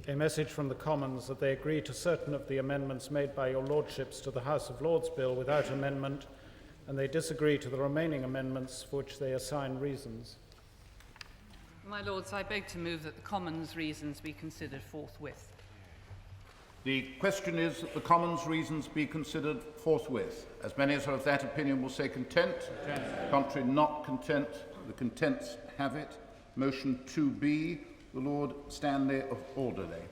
a message from the Commons that they agree to certain of the amendments made by your Lordships to the House of Lords Bill without amendment, and they disagree to the remaining amendments for which they assign reasons. My Lords, I beg to move that the Commons' reasons be considered forthwith. The question is that the Commons' reasons be considered forthwith. As many as are of that opinion will say content. Contrary, not content. The contents have it. Motion 2B, the Lord Stanley of Alderley.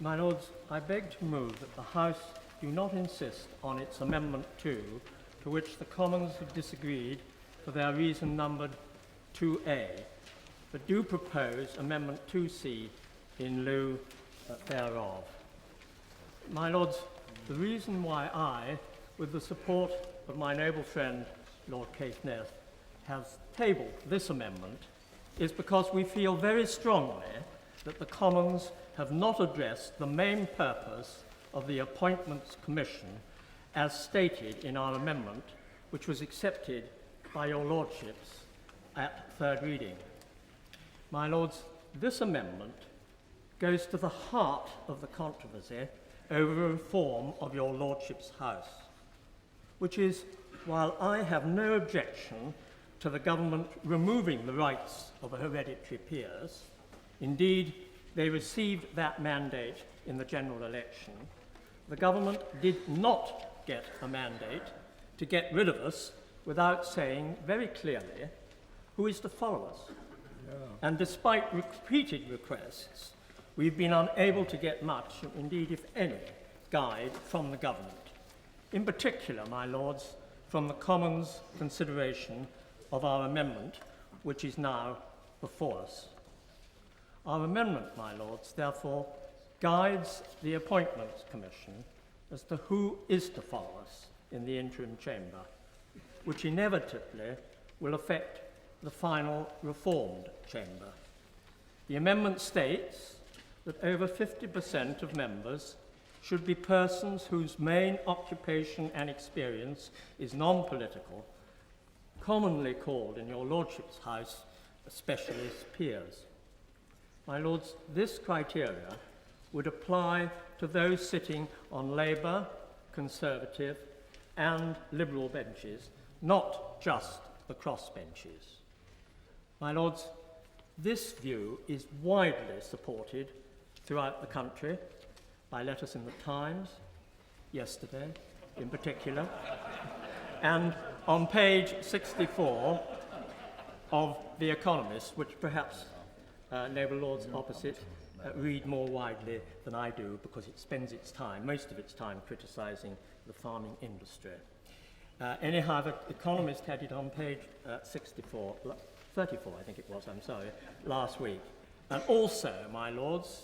My Lords, I beg to move that the House do not insist on its Amendment 2, to which the Commons have disagreed for their reason numbered 2A, but do propose Amendment 2C in lieu thereof. My Lords, the reason why I, with the support of my noble friend Lord Caithness, has tabled this amendment is because we feel very strongly that the Commons have not addressed the main purpose of the Appointments Commission as stated in our amendment, which was accepted by your Lordships at third reading. My Lords, this amendment goes to the heart of the controversy over reform of your Lordship's House, which is, while I have no objection to the government removing the rights of hereditary peers, indeed, they received that mandate in the general election, the government did not get a mandate to get rid of us without saying very clearly who is to follow us. And despite repeated requests, we've been unable to get much, indeed if any, guide from the government. In particular, my Lords, from the Commons' consideration of our amendment, which is now before us. Our amendment, my Lords, therefore, guides the Appointments Commission as to who is to follow us in the interim chamber, which inevitably will affect the final reformed chamber. The amendment states that over 50% of members should be persons whose main occupation and experience is non-political, commonly called in your Lordship's House specialist peers. My Lords, this criteria would apply to those sitting on Labour, Conservative and Liberal benches, not just the crossbenches. My Lords, this view is widely supported throughout the country by letters in the Times, yesterday in particular, and on page 64 of The Economist, which perhaps noble lords opposite read more widely than I do because it spends its time, most of its time, criticising the farming industry. Anyhow, The Economist had it on page 34 I think it was, I'm sorry, last week. And also, my Lords,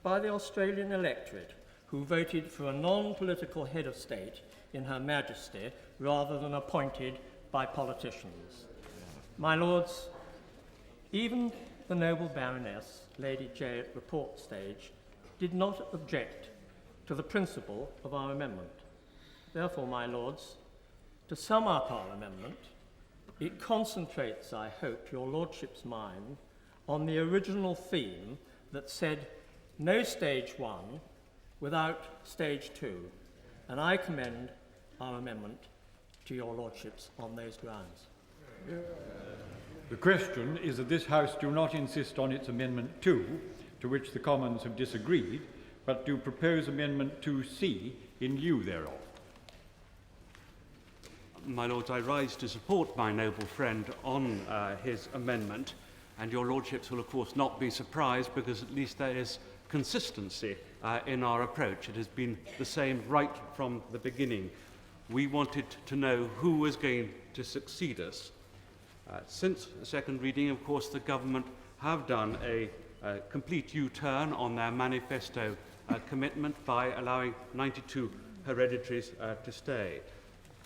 by the Australian electorate, who voted for a non-political head of state in Her Majesty rather than appointed by politicians. My Lords, even the noble Baroness, Lady J at report stage, did not object to the principle of our amendment. Therefore, my Lords, to sum up our amendment, it concentrates, I hope, your Lordship's mind on the original theme that said no stage 1 without stage 2, and I commend our amendment to your Lordships on those grounds. The question is that this House do not insist on its Amendment 2, to which the Commons have disagreed, but do propose Amendment 2C in lieu thereof. My Lords, I rise to support my noble friend on his amendment, and your Lordships will of course not be surprised because at least there is consistency in our approach. It has been the same right from the beginning. We wanted to know who was going to succeed us. Since the second reading, of course, the government have done a complete U-turn on their manifesto commitment by allowing 92 hereditaries to stay.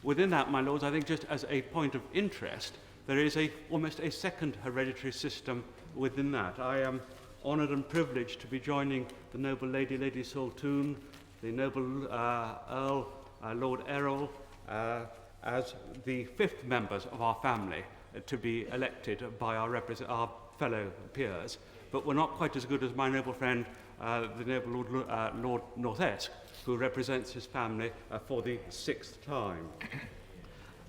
Within that, my Lords, I think just as a point of interest, there is almost a second hereditary system within that. I am honoured and privileged to be joining the noble Lady Saltoun, the noble Earl, Lord Errol, as the fifth members of our family to be elected by our fellow peers, but we're not quite as good as my noble friend, the noble Lord North-Esk, who represents his family for the 6th time.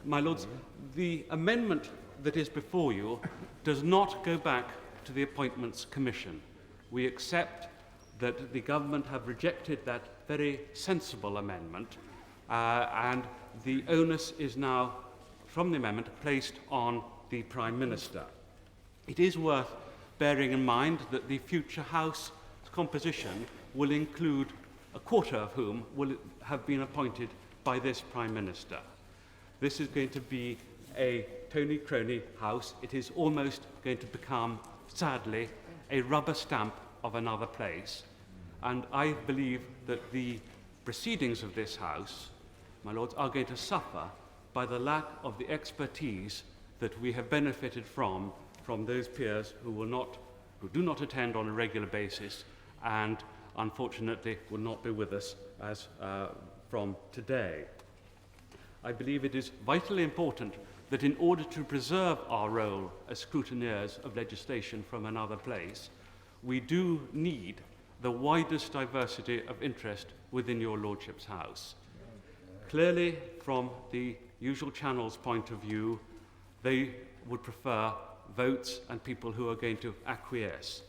My lords, the amendment that is before you does not go back to the Appointments Commission. We accept that the government have rejected that very sensible amendment, and the onus is now, from the amendment, placed on the Prime Minister. It is worth bearing in mind that the future House composition will include a quarter of whom will have been appointed by this Prime Minister. This is going to be a Tony Crony House. It is almost going to become, sadly, a rubber stamp of another place. And I believe that the proceedings of this House, my lords, are going to suffer by the lack of the expertise that we have benefited from those peers who do not attend on a regular basis and unfortunately will not be with us as from today. I believe it is vitally important that in order to preserve our role as scrutineers of legislation from another place, we do need the widest diversity of interest within your Lordship's House. Clearly, from the usual channels point of view, they would prefer votes and people who are going to acquiesce.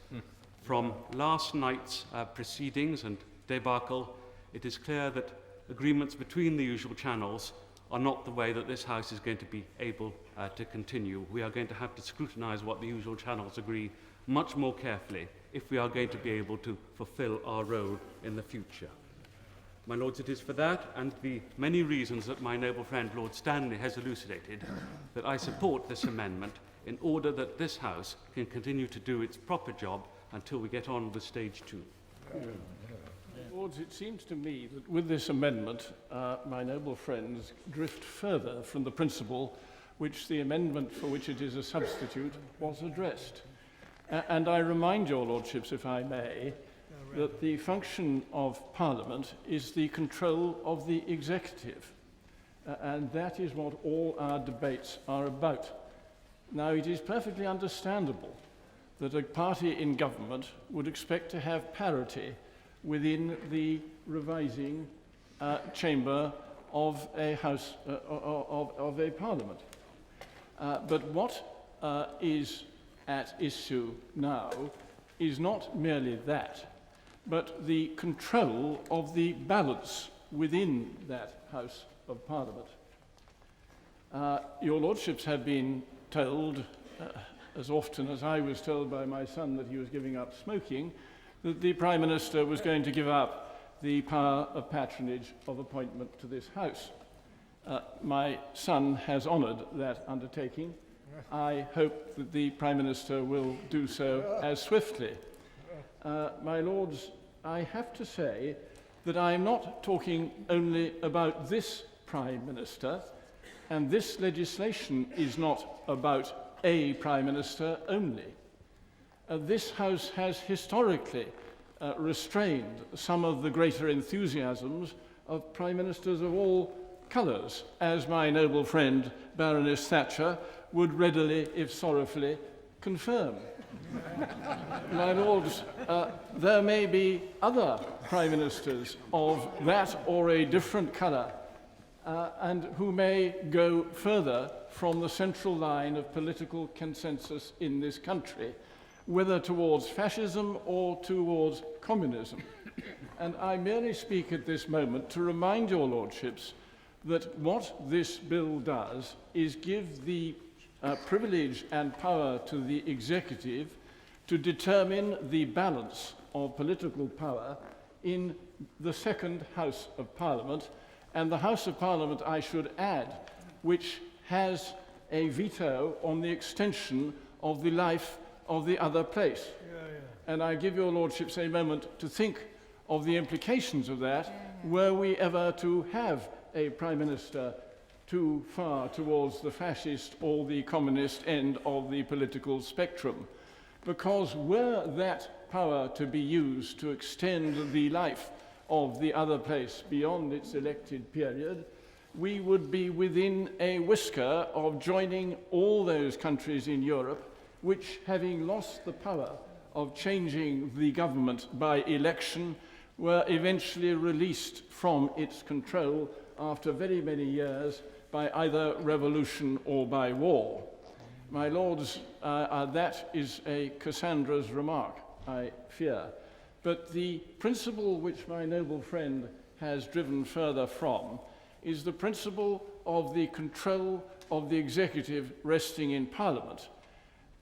From last night's proceedings and debacle, it is clear that agreements between the usual channels are not the way that this House is going to be able to continue. We are going to have to scrutinise what the usual channels agree much more carefully if we are going to be able to fulfil our role in the future. My lords, it is for that and the many reasons that my noble friend Lord Stanley has elucidated that I support this amendment in order that this House can continue to do its proper job until we get on with stage 2. Lords, it seems to me that with this amendment, my noble friends drift further from the principle which the amendment for which it is a substitute was addressed. And I remind your Lordships, if I may, that the function of Parliament is the control of the executive. And that is what all our debates are about. Now, it is perfectly understandable that a party in government would expect to have parity within the revising chamber of a House, of a Parliament. But what is at issue now is not merely that, but the control of the balance within that House of Parliament. Your Lordships have been told, as often as I was told by my son that he was giving up smoking, that the Prime Minister was going to give up the power of patronage of appointment to this House. My son has honoured that undertaking. I hope that the Prime Minister will do so as swiftly. My Lords, I have to say that I am not talking only about this Prime Minister, and this legislation is not about a Prime Minister only. This House has historically restrained some of the greater enthusiasms of Prime Ministers of all colours, as my noble friend Baroness Thatcher would readily, if sorrowfully, confirm. My Lords, there may be other Prime Ministers of that or a different colour and who may go further from the central line of political consensus in this country, whether towards fascism or towards communism. And I merely speak at this moment to remind your Lordships that what this bill does is give the privilege and power to the executive to determine the balance of political power in the second House of Parliament, and the House of Parliament, I should add, which has a veto on the extension of the life of the other place. And I give your Lordships a moment to think of the implications of that were we ever to have a Prime Minister too far towards the fascist or the communist end of the political spectrum. Because were that power to be used to extend the life of the other place beyond its elected period, we would be within a whisker of joining all those countries in Europe which, having lost the power of changing the government by election, were eventually released from its control after very many years by either revolution or by war. My lords, that is a Cassandra's remark, I fear. But the principle which my noble friend has driven further from is the principle of the control of the executive resting in Parliament,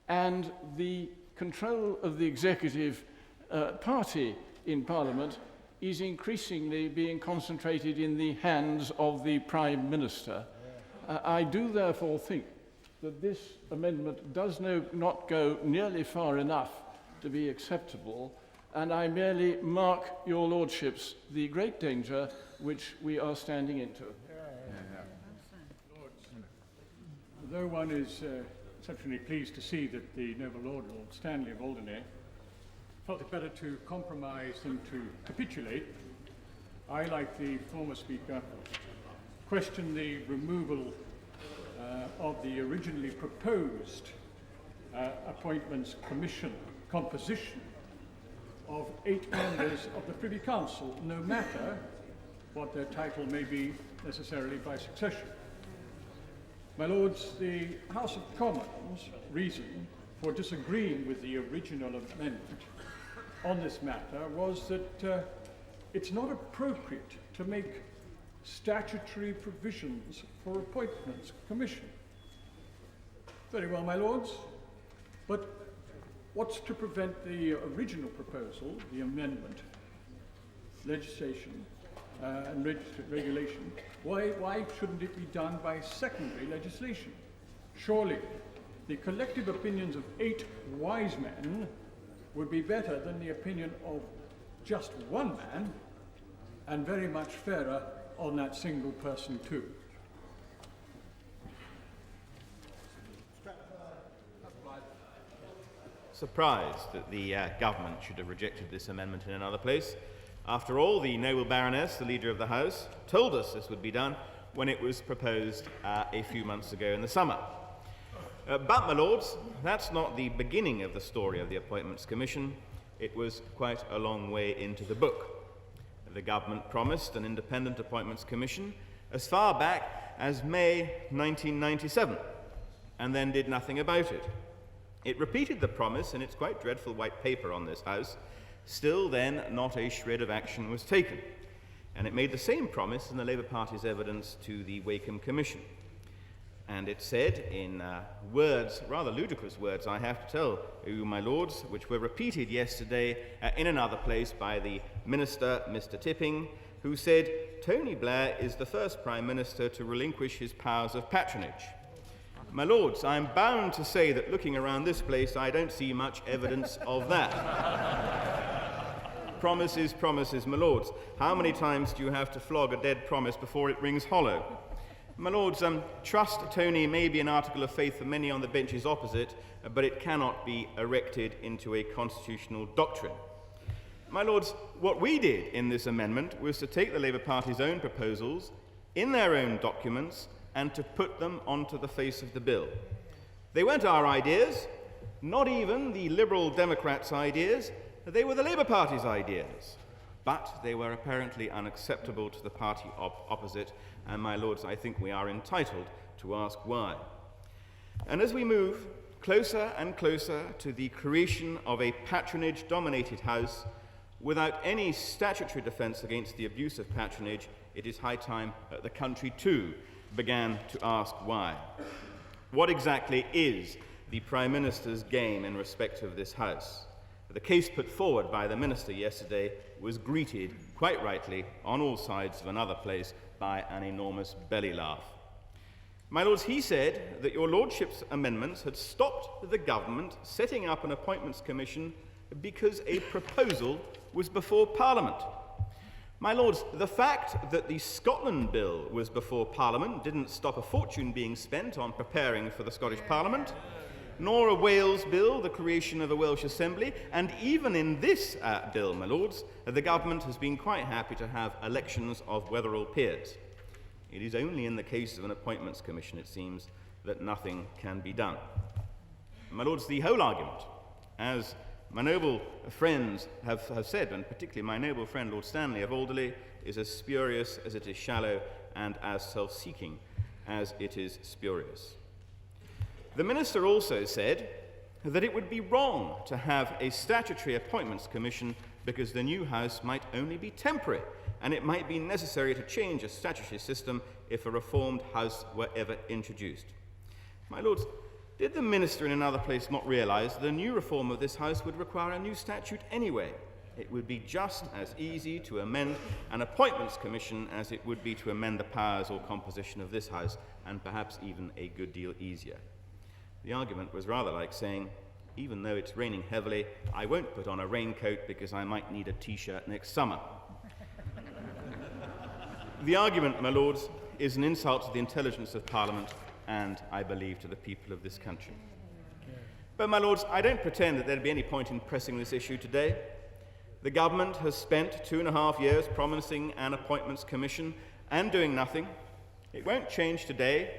and the control of the executive party in Parliament is increasingly being concentrated in the hands of the Prime Minister. I do therefore think that this amendment does not go nearly far enough to be acceptable, and I merely mark your lordships the great danger which we are standing into. Although one is exceptionally pleased to see that the noble Lord Stanley of Alderney felt it better to compromise than to capitulate, I, like the former speaker, question the removal of the originally proposed Appointments Commission composition of 8 members of the Privy Council, no matter what their title may be necessarily by succession. My lords, the House of Commons' reason for disagreeing with the original amendment on this matter was that it's not appropriate to make statutory provisions for Appointments Commission. Very well, my lords, but what's to prevent the original proposal, the amendment, legislation, and regulation? Why shouldn't it be done by secondary legislation? Surely the collective opinions of 8 wise men would be better than the opinion of just one man, and very much fairer on that single person too. Surprised that the government should have rejected this amendment in another place. After all, the noble Baroness, the leader of the House, told us this would be done when it was proposed a few months ago in the summer. But, my lords, that's not the beginning of the story of the Appointments Commission. It was quite a long way into the book. The government promised an independent Appointments Commission as far back as May 1997, and then did nothing about it. It repeated the promise in its quite dreadful white paper on this House. Still then, not a shred of action was taken. And it made the same promise in the Labour Party's evidence to the Wakeham Commission. And it said, in words, rather ludicrous words, I have to tell you, my lords, which were repeated yesterday in another place by the Minister, Mr. Tipping, who said, Tony Blair is the first Prime Minister to relinquish his powers of patronage. My lords, I'm bound to say that looking around this place, I don't see much evidence of that. Promises, promises, my lords. How many times do you have to flog a dead promise before it rings hollow? My lords, trust, Tony, may be an article of faith for many on the benches opposite, but it cannot be erected into a constitutional doctrine. My lords, what we did in this amendment was to take the Labour Party's own proposals in their own documents and to put them onto the face of the bill. They weren't our ideas, not even the Liberal Democrats' ideas, they were the Labour Party's ideas. But they were apparently unacceptable to the party opposite, and my lords, I think we are entitled to ask why. And as we move closer and closer to the creation of a patronage-dominated House, without any statutory defence against the abuse of patronage, it is high time the country too began to ask why. What exactly is the Prime Minister's game in respect of this House? The case put forward by the Minister yesterday was greeted, quite rightly, on all sides of another place by an enormous belly laugh. My lords, he said that your lordship's amendments had stopped the government setting up an Appointments Commission because a proposal was before Parliament. My lords, the fact that the Scotland Bill was before Parliament didn't stop a fortune being spent on preparing for the Scottish Parliament, nor a Wales Bill, the creation of a Welsh Assembly, and even in this bill, my lords, the government has been quite happy to have elections of Weatherill peers. It is only in the case of an appointments commission, it seems, that nothing can be done. My lords, the whole argument, as my noble friends have said, and particularly my noble friend Lord Stanley of Alderley, is as spurious as it is shallow and as self-seeking as it is spurious. The minister also said that it would be wrong to have a statutory appointments commission because the new house might only be temporary and it might be necessary to change a statutory system if a reformed house were ever introduced. My lords, did the minister in another place not realise that a new reform of this house would require a new statute anyway? It would be just as easy to amend an appointments commission as it would be to amend the powers or composition of this house, and perhaps even a good deal easier. The argument was rather like saying, even though it's raining heavily, I won't put on a raincoat because I might need a t-shirt next summer. The argument, my lords, is an insult to the intelligence of Parliament and, I believe, to the people of this country. But, my lords, I don't pretend that there'd be any point in pressing this issue today. The government has spent 2.5 years promising an appointments commission and doing nothing. It won't change today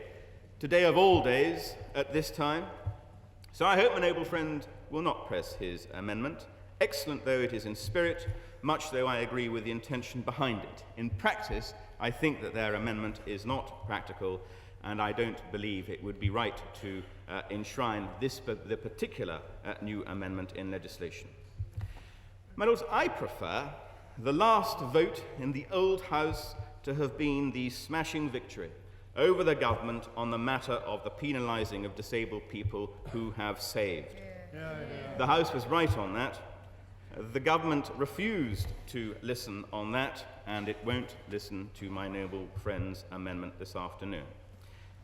of all days, at this time. So I hope my noble friend will not press his amendment, excellent though it is in spirit, much though I agree with the intention behind it. In practice, I think that their amendment is not practical, and I don't believe it would be right to enshrine the particular new amendment in legislation. My lords, I prefer the last vote in the old House to have been the smashing victory over the government on the matter of the penalising of disabled people who have saved. The House was right on that. The government refused to listen on that, and it won't listen to my noble friend's amendment this afternoon.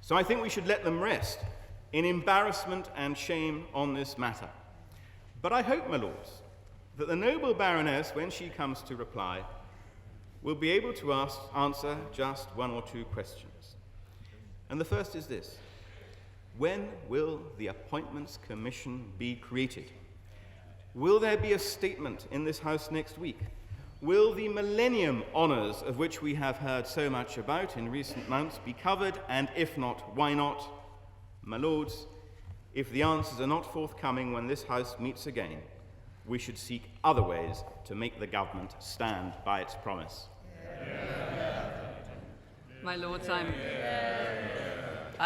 So I think we should let them rest in embarrassment and shame on this matter. But I hope, my lords, that the noble Baroness, when she comes to reply, will be able to answer just one or two questions. And the first is this: when will the Appointments Commission be created? Will there be a statement in this House next week? Will the Millennium Honours, of which we have heard so much about in recent months, be covered? And if not, why not? My lords, if the answers are not forthcoming when this House meets again, we should seek other ways to make the government stand by its promise. My lords, I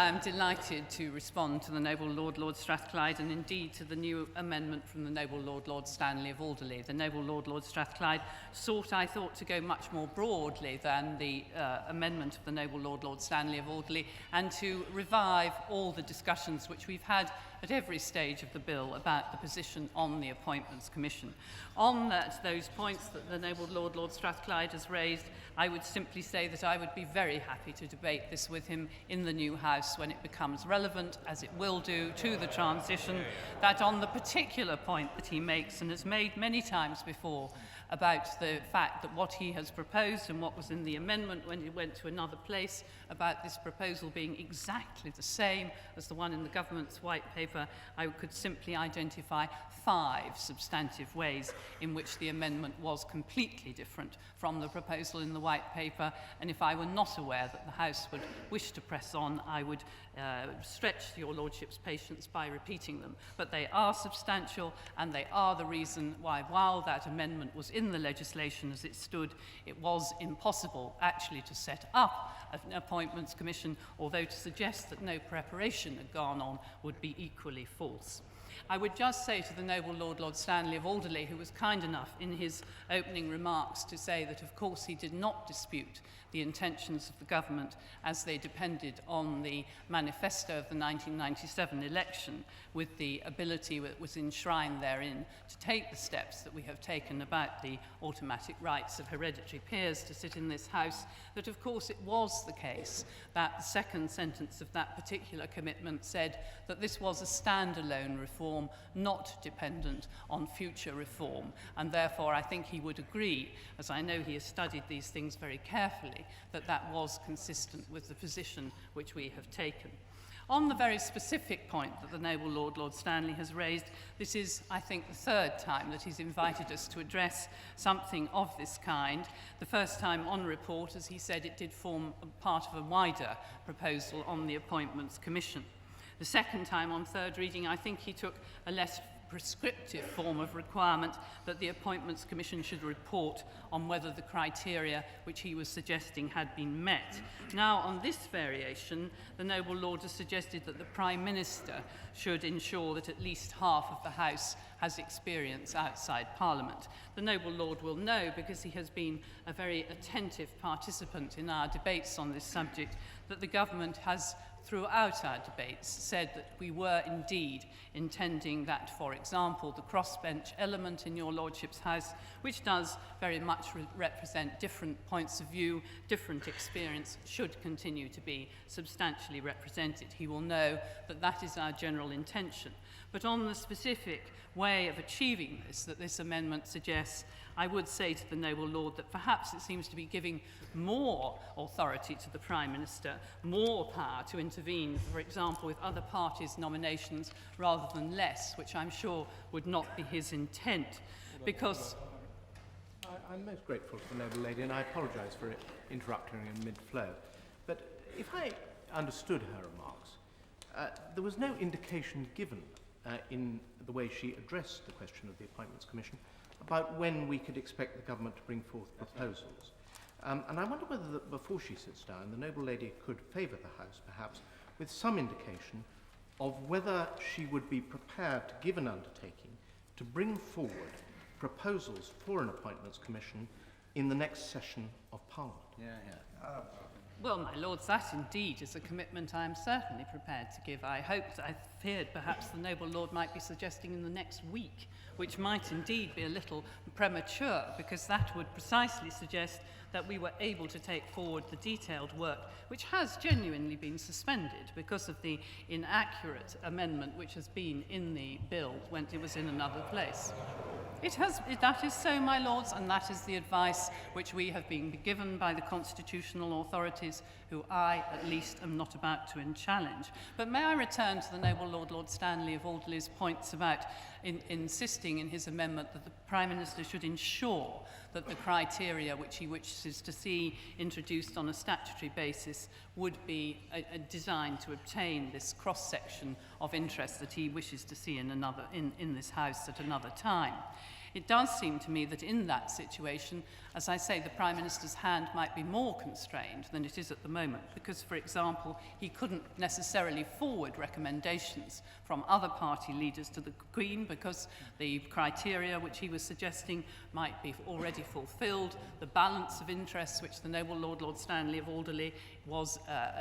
am delighted to respond to the noble Lord Strathclyde, and indeed to the new amendment from the noble Lord Stanley of Alderley. The noble Lord Strathclyde sought, I thought, to go much more broadly than the amendment of the noble Lord Stanley of Alderley, and to revive all the discussions which we've had at every stage of the bill about the position on the Appointments Commission. On those points that the noble Lord Strathclyde has raised, I would simply say that I would be very happy to debate this with him in the new House when it becomes relevant, as it will do, to the transition, that on the particular point that he makes and has made many times before about the fact that what he has proposed and what was in the amendment when he went to another place about this proposal being exactly the same as the one in the government's white paper, I could simply identify 5 substantive ways in which the amendment was completely different from the proposal in the white paper, and if I were not aware that the House would wish to press on, I would stretch your Lordship's patience by repeating them. But they are substantial, and they are the reason why, while that amendment was in the legislation as it stood, it was impossible actually to set up an Appointments Commission, although to suggest that no preparation had gone on would be equally false. I would just say to the noble Lord Stanley of Alderley, who was kind enough in his opening remarks to say that, of course, he did not dispute the intentions of the government as they depended on the manifesto of the 1997 election, with the ability that was enshrined therein to take the steps that we have taken about the automatic rights of hereditary peers to sit in this House, that of course it was the case that the second sentence of that particular commitment said that this was a standalone reform, not dependent on future reform, and therefore I think he would agree, as I know he has studied these things very carefully, that that was consistent with the position which we have taken. On the very specific point that the noble Lord Stanley has raised, this is, I think, the third time that he's invited us to address something of this kind. The first time on report, as he said, it did form a part of a wider proposal on the Appointments Commission. The second time on third reading, I think he took a less prescriptive form of requirement that the Appointments Commission should report on whether the criteria which he was suggesting had been met. Now, on this variation, the noble Lord has suggested that the Prime Minister should ensure that at least half of the House has experience outside Parliament. The noble Lord will know, because he has been a very attentive participant in our debates on this subject, that the government has throughout our debates said that we were indeed intending that, for example, the crossbench element in your Lordship's House, which does very much represent different points of view, different experience, should continue to be substantially represented. He will know that that is our general intention. But on the specific way of achieving this, that this amendment suggests, I would say to the noble Lord that perhaps it seems to be giving more authority to the Prime Minister, more power to intervene, for example, with other parties' nominations, rather than less, which I'm sure would not be his intent. Because I'm most grateful to the noble lady, and I apologise for interrupting her in mid-flow. But if I understood her remarks, there was no indication given in the way she addressed the question of the Appointments Commission about when we could expect the government to bring forth proposals. And I wonder whether, before she sits down, the noble lady could favour the House, perhaps, with some indication of whether she would be prepared to give an undertaking to bring forward proposals for an Appointments Commission in the next session of Parliament. well, my lords, that indeed is a commitment I am certainly prepared to give. I feared perhaps the noble lord might be suggesting in the next week, which might indeed be a little premature, because that would precisely suggest that we were able to take forward the detailed work, which has genuinely been suspended because of the inaccurate amendment which has been in the bill when it was in another place. That is so, my lords, and that is the advice which we have been given by the constitutional authorities, who I, at least, am not about to challenge. But may I return to the noble Lord Stanley of Alderley's points about insisting in his amendment that the Prime Minister should ensure that the criteria which he wishes to see introduced on a statutory basis would be designed to obtain this cross-section of interest that he wishes to see in this House at another time. It does seem to me that in that situation, as I say, the Prime Minister's hand might be more constrained than it is at the moment, because, for example, he couldn't necessarily forward recommendations from other party leaders to the Queen because the criteria which he was suggesting might be already fulfilled. The balance of interests which the noble Lord Stanley of Alderley was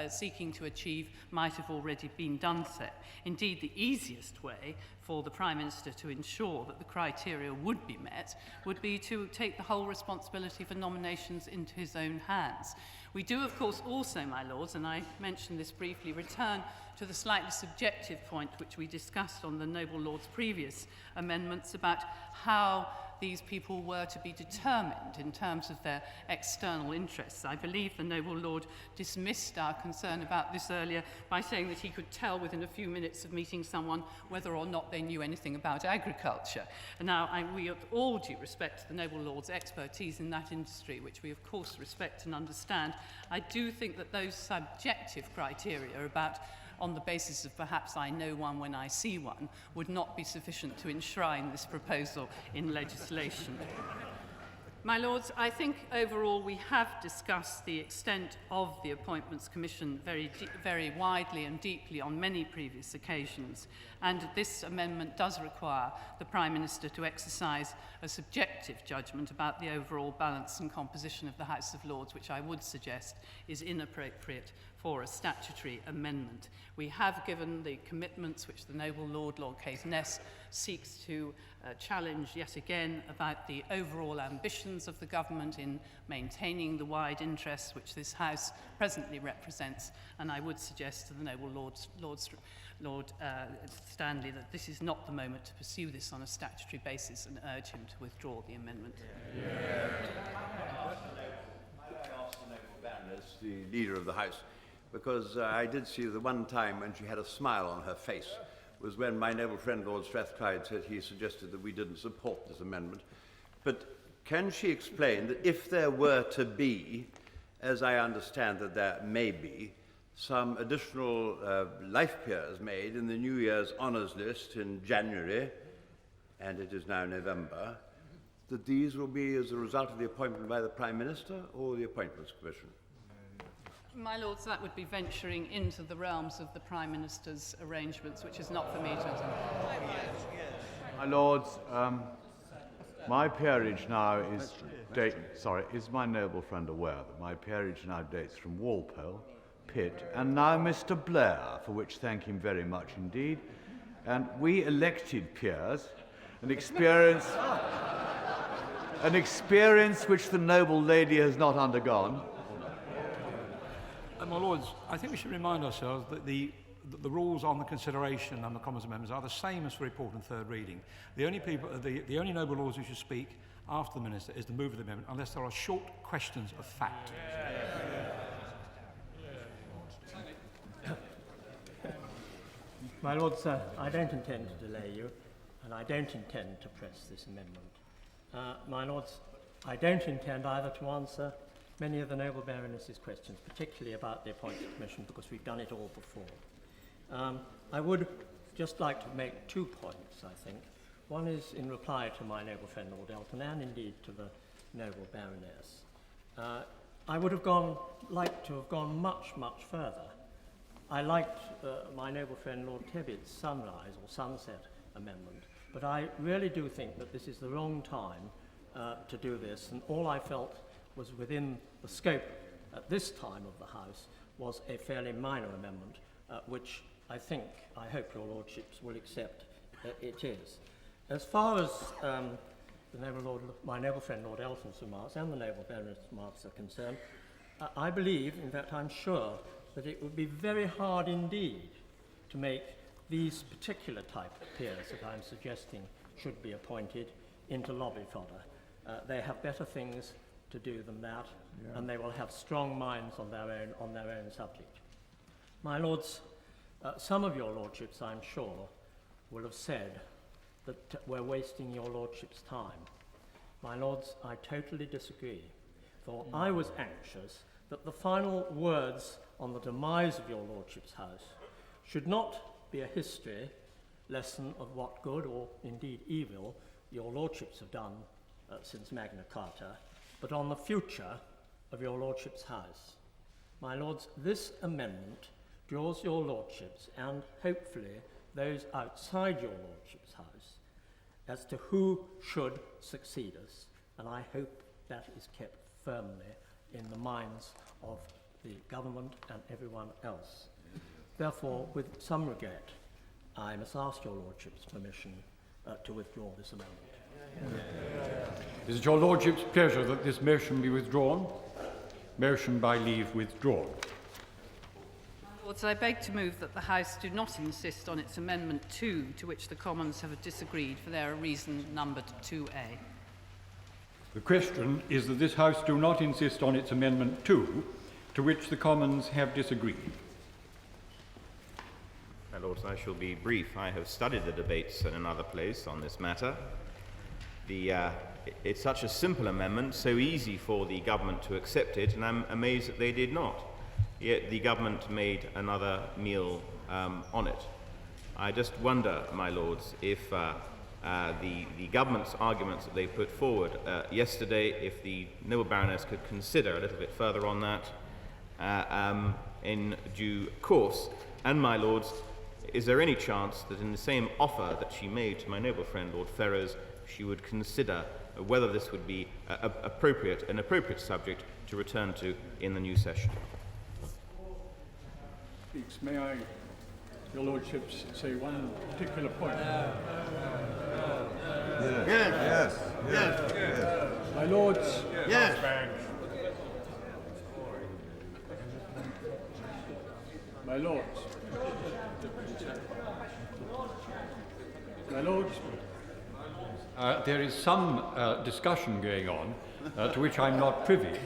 seeking to achieve might have already been done so. Indeed, the easiest way for the Prime Minister to ensure that the criteria would be met would be to take the whole responsibility for nominations into his own hands. We do, of course, also, my lords, and I mentioned this briefly, return to the slightly subjective point which we discussed on the noble lord's previous amendments about how these people were to be determined in terms of their external interests. I believe the noble lord dismissed our concern about this earlier by saying that he could tell within a few minutes of meeting someone whether or not they knew anything about agriculture. And now, we have all due respect to the noble lord's expertise in that industry, which we of course respect and understand. I do think that those subjective criteria about on the basis of perhaps I know one when I see one, would not be sufficient to enshrine this proposal in legislation. My lords, I think overall we have discussed the extent of the Appointments Commission very widely and deeply on many previous occasions, and this amendment does require the Prime Minister to exercise a subjective judgment about the overall balance and composition of the House of Lords, which I would suggest is inappropriate for a statutory amendment. We have given the commitments which the noble Lord Caithness seeks to challenge yet again about the overall ambitions of the government in maintaining the wide interests which this House presently represents, and I would suggest to the noble Lord Stanley that this is not the moment to pursue this on a statutory basis and urge him to withdraw the amendment. May I ask the noble Baroness, the leader of the House, because I did see the one time when she had a smile on her face was when my noble friend Lord Strathclyde said he suggested that we didn't support this amendment. But can she explain that if there were to be, as I understand that there may be, some additional life peers made in the New Year's honours list in January, and it is now November, that these will be as a result of the appointment by the Prime Minister or the Appointments Commission? My Lords, that would be venturing into the realms of the Prime Minister's arrangements, which is not for me to attend. My Lords, my peerage now is is my noble friend aware that my peerage now dates from Walpole, Pitt, and now Mr. Blair, for which thank him very much indeed. And we elected peers, an experience which the noble lady has not undergone. My Lords, I think we should remind ourselves that the rules on the consideration and the Commons amendments are the same as for report and third reading. The only noble lords who should speak after the Minister is the mover of the amendment, unless there are short questions of fact. My Lords, I don't intend to delay you, and I don't intend to press this amendment. My Lords, I don't intend either to answer many of the noble Baroness's questions, particularly about the Appointments Commission, because we've done it all before. I would just like to make 2 points, I think. One is in reply to my noble friend Lord Elton, and indeed to the noble Baroness. I would have liked to have gone much, much further. I liked my noble friend Lord Tebbett's sunrise or sunset amendment, but I really do think that this is the wrong time to do this, and all I felt was within the scope at this time of the House was a fairly minor amendment, which I hope your Lordships will accept it is. As far as my noble friend Lord Elton's remarks and the noble Baroness' remarks are concerned, I believe, in fact I'm sure, that it would be very hard indeed to make these particular type of peers that I'm suggesting should be appointed into lobby fodder. They have better things to do than that, and they will have strong minds on their own subject. My Lords, some of your Lordships, I'm sure, will have said that we're wasting your Lordships' time. My Lords, I totally disagree, for I was anxious that the final words on the demise of your Lordship's House should not be a history lesson of what good or indeed evil your Lordships have done since Magna Carta, but on the future of your Lordship's House. My Lords, this amendment draws your Lordships, and hopefully those outside your Lordship's House, as to who should succeed us, and I hope that is kept firmly in the minds of the government and everyone else. Therefore, with some regret, I must ask your Lordship's permission to withdraw this amendment. Is it your Lordship's pleasure that this motion be withdrawn? Motion by leave withdrawn. Lords, I beg to move that the House do not insist on its Amendment 2, to which the Commons have disagreed for their reason numbered 2A. The question is that this House do not insist on its Amendment 2, to which the Commons have disagreed. My Lords, I shall be brief. I have studied the debates in another place on this matter. It's such a simple amendment, so easy for the government to accept it, and I'm amazed that they did not. Yet the government made another meal on it. I just wonder, my Lords, if the government's arguments that they put forward yesterday, if the noble Baroness could consider a little bit further on that in due course. And, my Lords, is there any chance that in the same offer that she made to my noble friend Lord Ferrers, she would consider whether this would be an appropriate subject to return to in the new session? Speaks. May I, your Lordships, say one particular point? Yes. My Lords. Yes. My Lords. My Lords. There is some discussion going on to which I'm not privy.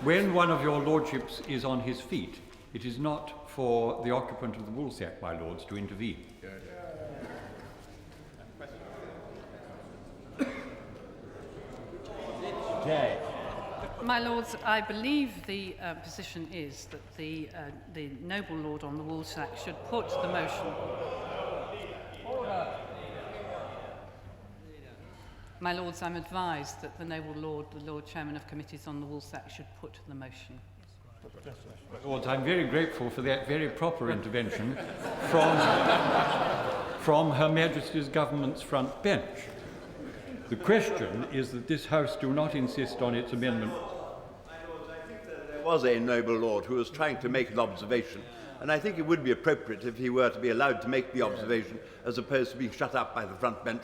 When one of your lordships is on his feet, it is not for the occupant of the woolsack, my lords, to intervene. My lords, I believe the position is that the noble lord on the woolsack should put the motion. My lords, I'm advised that the noble lord, the Lord Chairman of Committees on the woolsack, should put the motion. Lords, I'm very grateful for that very proper intervention from Her Majesty's Government's front bench. The question is that this House do not insist on its amendment. There was a noble lord who was trying to make an observation, and I think it would be appropriate if he were to be allowed to make the observation as opposed to being shut up by the front bench.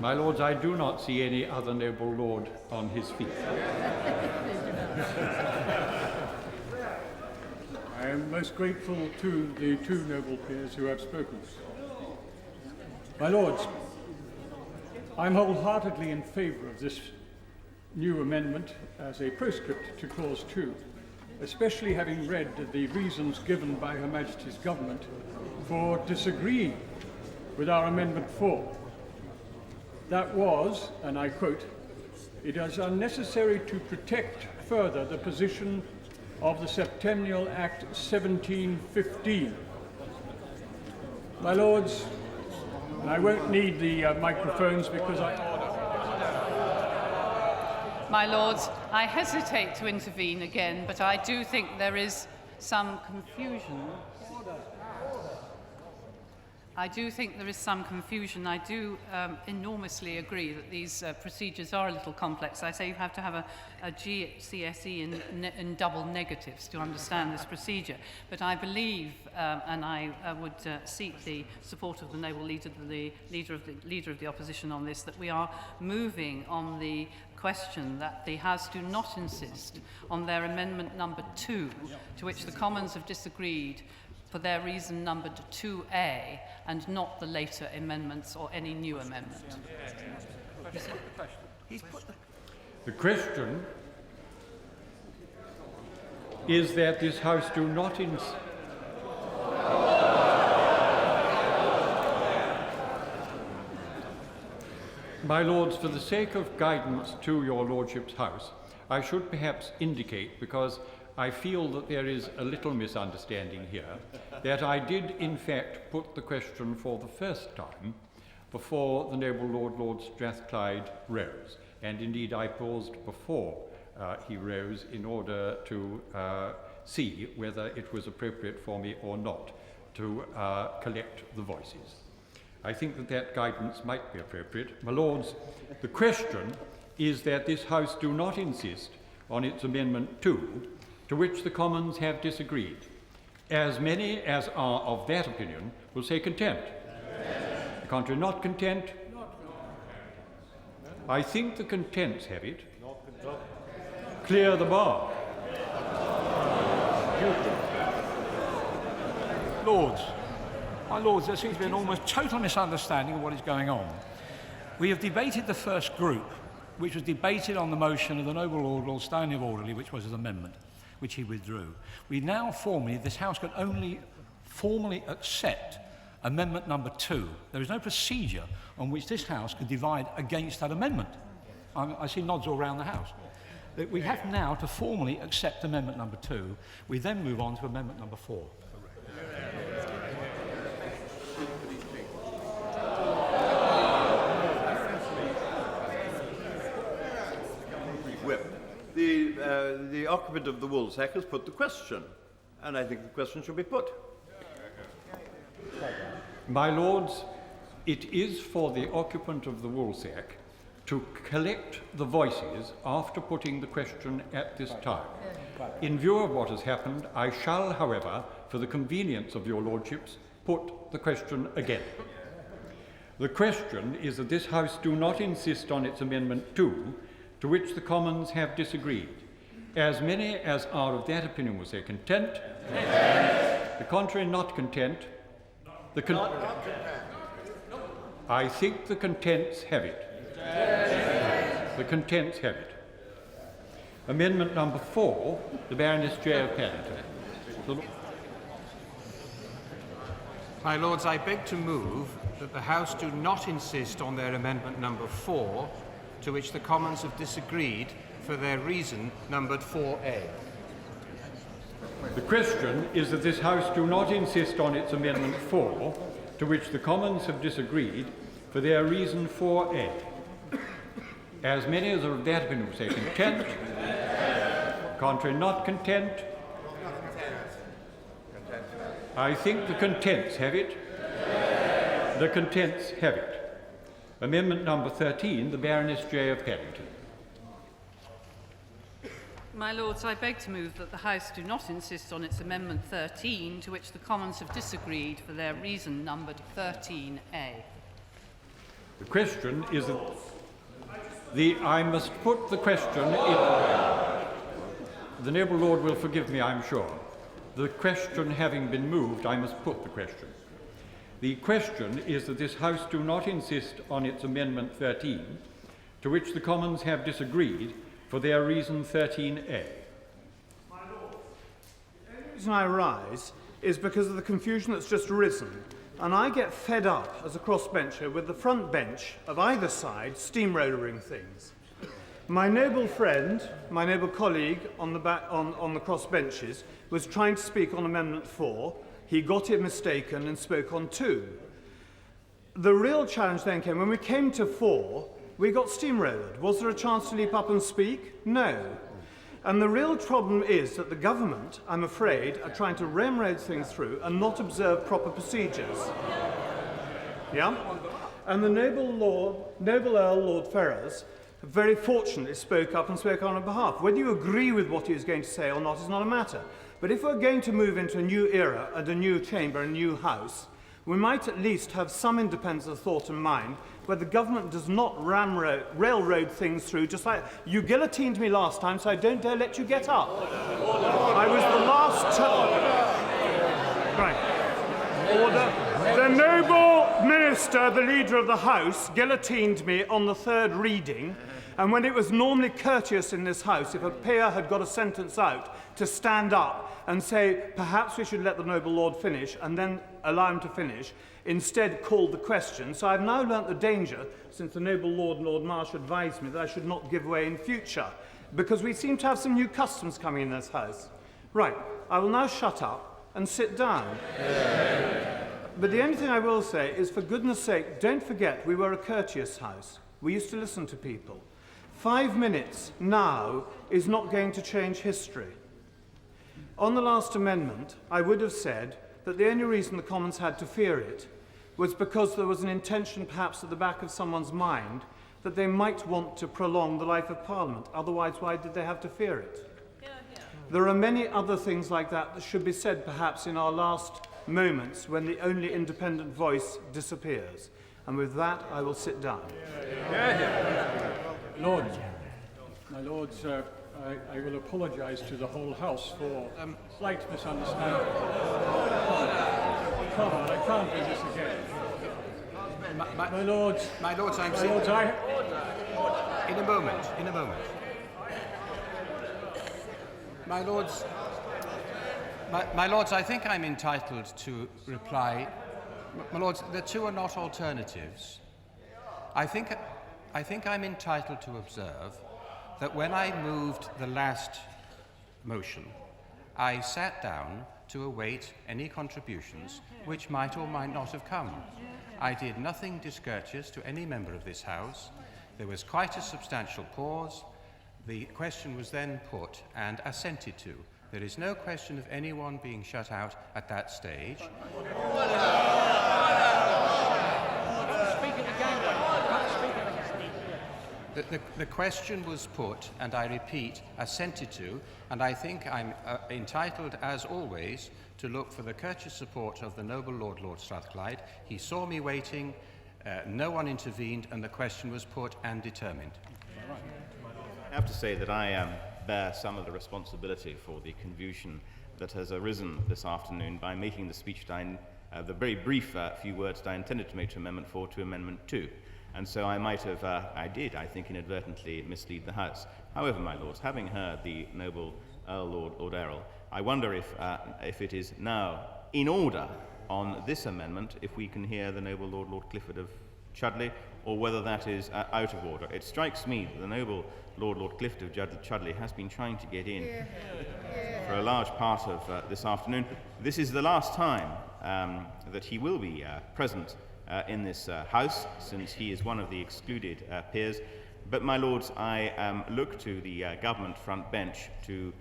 My lords, I do not see any other noble lord on his feet. I am most grateful to the two noble peers who have spoken. My lords, I'm wholeheartedly in favour of this new amendment as a proscript to Clause 2, especially having read the reasons given by Her Majesty's Government for disagreeing with our Amendment 4. That was, and I quote, "It is unnecessary to protect further the position of the Septennial Act 1715. My lords, I won't need the microphones because My lords, I hesitate to intervene again, but I do think there is some confusion. I do enormously agree that these procedures are a little complex. I say you have to have a GCSE in double negatives to understand this procedure. But I believe, and I would seek the support of the noble leader, the leader of the opposition on this, that we are moving on the question that the House do not insist on their amendment number 2, to which the Commons have disagreed, for their reason numbered 2A, and not the later amendments or any new amendment. The question is that this House do not insist. My lords, for the sake of guidance to your lordship's House, I should perhaps indicate, because I feel that there is a little misunderstanding here, that I did in fact put the question for the first time before the noble Lord Strathclyde rose, and indeed I paused before he rose in order to see whether it was appropriate for me or not to collect the voices. I think that that guidance might be appropriate. My lords, the question is that this House do not insist on its Amendment 2, to which the Commons have disagreed. As many as are of that opinion will say content. The contrary not content. I think the contents have it. Clear the bar. Lords, my lords, there seems to be an almost total misunderstanding of what is going on. We have debated the first group, which was debated on the motion of the noble Lord Stanley of Alderley, which was his amendment, which he withdrew. We now this House can only formally accept amendment number 2. There is no procedure on which this House can divide against that amendment. I see nods all around the House. We have now to formally accept amendment number 2. We then move on to amendment number 4. The occupant of the woolsack has put the question, and I think the question should be put. My lords, it is for the occupant of the woolsack to collect the voices after putting the question at this time. In view of what has happened, I shall, however, for the convenience of your lordships, put the question again. The question is that this House do not insist on its Amendment 2, to which the Commons have disagreed. As many as are of that opinion will say content. The contrary not content. I think the contents have it. The contents have it. Amendment number 4, the Baroness J of Paddington. My Lords, I beg to move that the House do not insist on their amendment number 4, to which the Commons have disagreed for their reason numbered 4A. The question is that this House do not insist on its amendment 4, to which the Commons have disagreed for their reason 4A. As many as are of that opinion will say content. Contrary, not content. I think the contents have it. The contents have it. Amendment number 13, the Baroness J of Paddington. My Lords, I beg to move that the House do not insist on its Amendment 13, to which the Commons have disagreed for their reason numbered 13A. The question is that I must put the question in. The noble Lord will forgive me, I'm sure. The question having been moved, I must put the question. The question is that this House do not insist on its Amendment 13, to which the Commons have disagreed for their reason 13A. My Lord, the only reason I rise is because of the confusion that's just arisen, and I get fed up as a crossbencher with the front bench of either side steamrollering things. My noble friend, my noble colleague on the crossbenches was trying to speak on Amendment 4. He got it mistaken and spoke on 2. The real challenge then came when we came to 4. We got steamrolled. Was there a chance to leap up and speak? No. And the real problem is that the government, I'm afraid, are trying to ramrod things through and not observe proper procedures. Yeah? And the noble Earl, Lord Ferrers, very fortunately spoke up and spoke on our behalf. Whether you agree with what he was going to say or not is not a matter. But if we're going to move into a new era and a new chamber, a new house, we might at least have some independence of thought and mind where the government does not railroad things through, just like you guillotined me last time, so I don't dare let you get up. I was the last Right. Order. The noble minister, the leader of the House, guillotined me on the 3rd reading, and when it was normally courteous in this House, if a peer had got a sentence out, to stand up and say, perhaps we should let the noble lord finish, and then allow him to finish, instead called the question. So I've now learnt the danger, since the noble Lord and Lord Marsh advised me that I should not give way in future, because we seem to have some new customs coming in this House. Right, I will now shut up and sit down. But the only thing I will say is, for goodness sake, don't forget we were a courteous House. We used to listen to people. 5 minutes now is not going to change history. On the last amendment, I would have said that the only reason the Commons had to fear it was because there was an intention perhaps at the back of someone's mind that they might want to prolong the life of Parliament. Otherwise, why did they have to fear it? There are many other things like that that should be said perhaps in our last moments when the only independent voice disappears. And with that, I will sit down. Lords, my Lords, I will apologise to the whole House for slight misunderstanding. Come on, I can't do this again. My Lords, I'm my Lords, In a moment. My Lords, I think I'm entitled to reply. My Lords, the two are not alternatives. I think I'm entitled to observe that when I moved the last motion, I sat down to await any contributions which might or might not have come. I did nothing discourteous to any member of this House. There was quite a substantial pause. The question was then put and assented to. There is no question of anyone being shut out at that stage. The question was put, and I repeat, assented to, and I think I'm entitled, as always, to look for the courteous support of the noble Lord Strathclyde. He saw me waiting, no one intervened, and the question was put and determined. I have to say that I bear some of the responsibility for the confusion that has arisen this afternoon by making the speech the very brief few words that I intended to make to Amendment 4 to Amendment 2. and so I might have, I think, inadvertently mislead the House. However, my Lords, having heard the noble Earl Lord Errol, I wonder if it is now in order on this amendment, if we can hear the noble Lord Clifford of Chudleigh, or whether that is out of order. It strikes me that the noble Lord Clifford of Chudleigh has been trying to get in for a large part of this afternoon. This is the last time that he will be present in this House, since he is one of the excluded peers. But, my Lords, I look to the government front bench to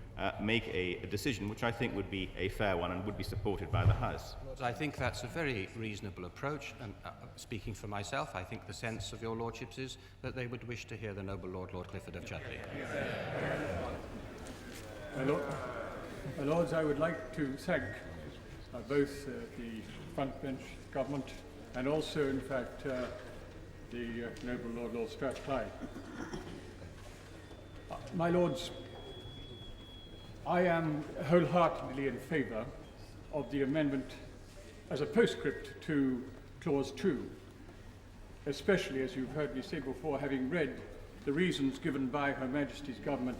make a decision which I think would be a fair one and would be supported by the House. I think that's a very reasonable approach, and speaking for myself, I think the sense of your lordships is that they would wish to hear the noble Lord Clifford of Chudleigh. My Lords, I would like to thank both the front bench government and also, in fact, the noble Lord Strathclyde. My Lords, I am wholeheartedly in favour of the amendment as a postscript to Clause 2, especially, as you've heard me say before, having read the reasons given by Her Majesty's Government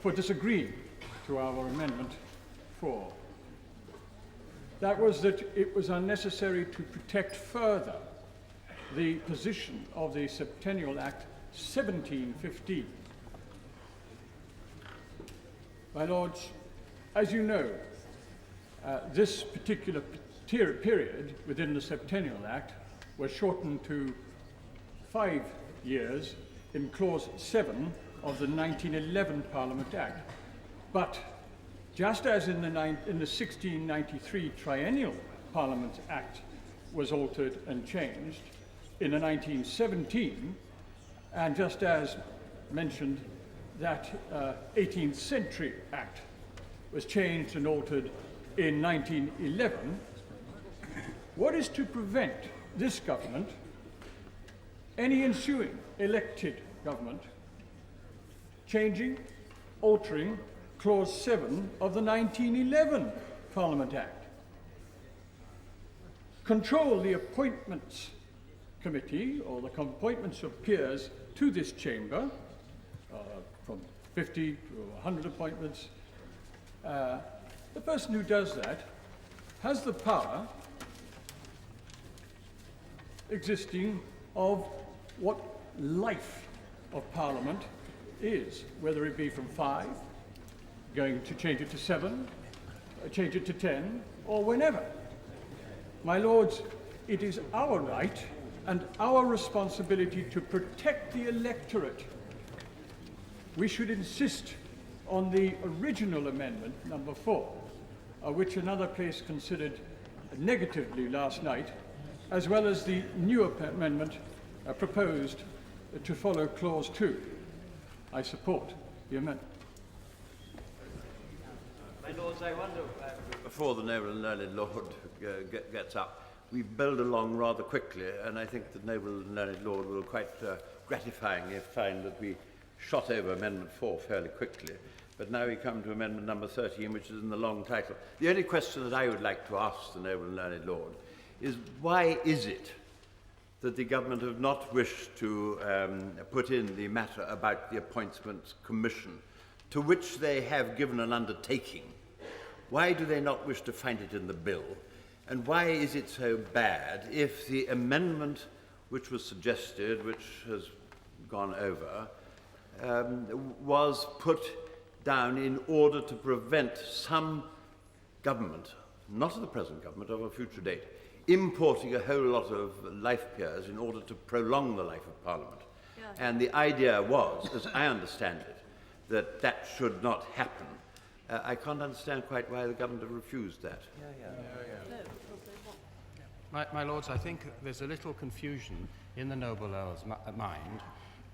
for disagreeing to our Amendment 4. That was that it was unnecessary to protect further the position of the Septennial Act 1715. My Lords, as you know, this particular period within the Septennial Act was shortened to 5 years in Clause 7 of the 1911 Parliament Act. But just as in the 1693 Triennial Parliament Act was altered and changed in the 1917, and just as mentioned, that 18th Century Act was changed and altered in 1911, what is to prevent this government, any ensuing elected government, changing, altering Clause 7 of the 1911 Parliament Act? Control the Appointments Committee, or the appointments of peers to this chamber, from 50 to 100 appointments. The person who does that has the power existing of what life of Parliament is, whether it be from 5, going to change it to 7, change it to 10, or whenever. My Lords, it is our right and our responsibility to protect the electorate. We should insist on the original amendment, number 4, which another place considered negatively last night, as well as the new amendment proposed to follow Clause 2. I support the amendment. My Lords, I wonder, before the noble and learned Lord gets up, we bowled along rather quickly, and I think the noble and learned Lord will quite gratifyingly find that we shot over Amendment 4 fairly quickly. But now we come to Amendment number 13, which is in the long title. The only question that I would like to ask the noble and learned Lord is, why is it that the government have not wished to put in the matter about the Appointments Commission, to which they have given an undertaking? Why do they not wish to find it in the bill? And why is it so bad if the amendment which was suggested, which has gone over, was put down in order to prevent some government, not of the present government, of a future date, importing a whole lot of life peers in order to prolong the life of Parliament? Yeah. And the idea was, as I understand it, that that should not happen. I can't understand quite why the government have refused that. My Lords, I think there's a little confusion in the noble Earl's mind.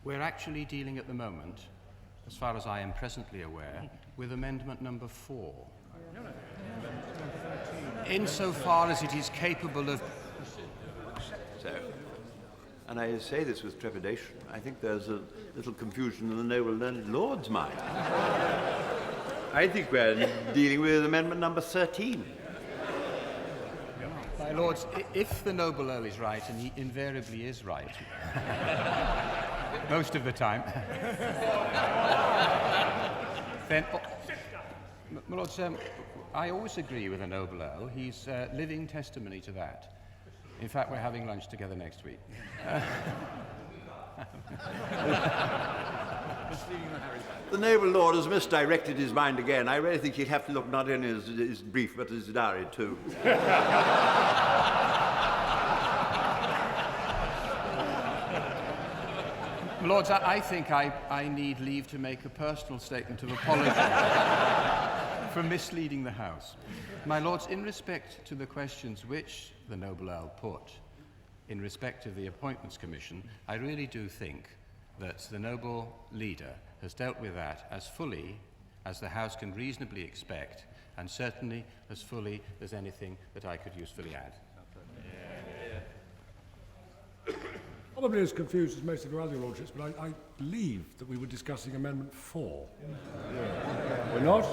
We're actually dealing at the moment, as far as I am presently aware, with amendment number 4. Insofar as it is capable of... So, and I say this with trepidation, I think there's a little confusion in the noble learned Lord's mind. I think we're dealing with amendment number 13. My lords, if the noble Earl is right, and he invariably is right, most of the time, then, my lords, I always agree with the noble Earl. He's living testimony to that. In fact, we're having lunch together next week. The noble lord has misdirected his mind again. I really think he'd have to look not in his brief, but his diary too. Lords, I think I need leave to make a personal statement of apology for misleading the House. My lords, in respect to the questions which the noble Earl put, in respect of the Appointments Commission, I really do think that the noble leader has dealt with that as fully as the House can reasonably expect, and certainly as fully as anything that I could usefully add. Probably as confused as most of your other lordships, but I believe that we were discussing Amendment 4. We're not?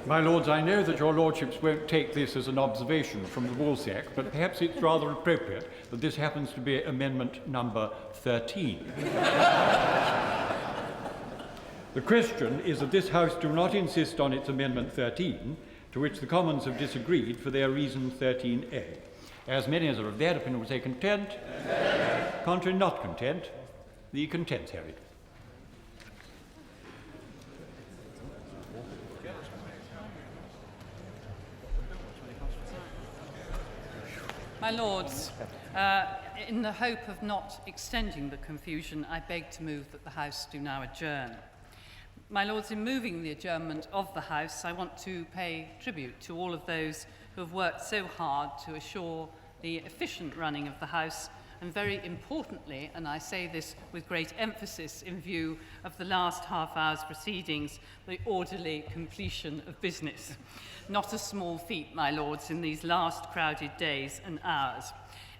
My lords, I know that your lordships won't take this as an observation from the woolsack, but perhaps it's rather appropriate that this happens to be amendment number 13. The question is that this House do not insist on its amendment 13, to which the Commons have disagreed for their reason 13A. As many as are of that opinion will say content. Contrary, not content. The content's carried. My lords, in the hope of not extending the confusion, I beg to move that the House do now adjourn. My lords, in moving the adjournment of the House, I want to pay tribute to all of those who have worked so hard to assure the efficient running of the House, and very importantly, and I say this with great emphasis in view of the last half hour's proceedings, the orderly completion of business. Not a small feat, my lords, in these last crowded days and hours.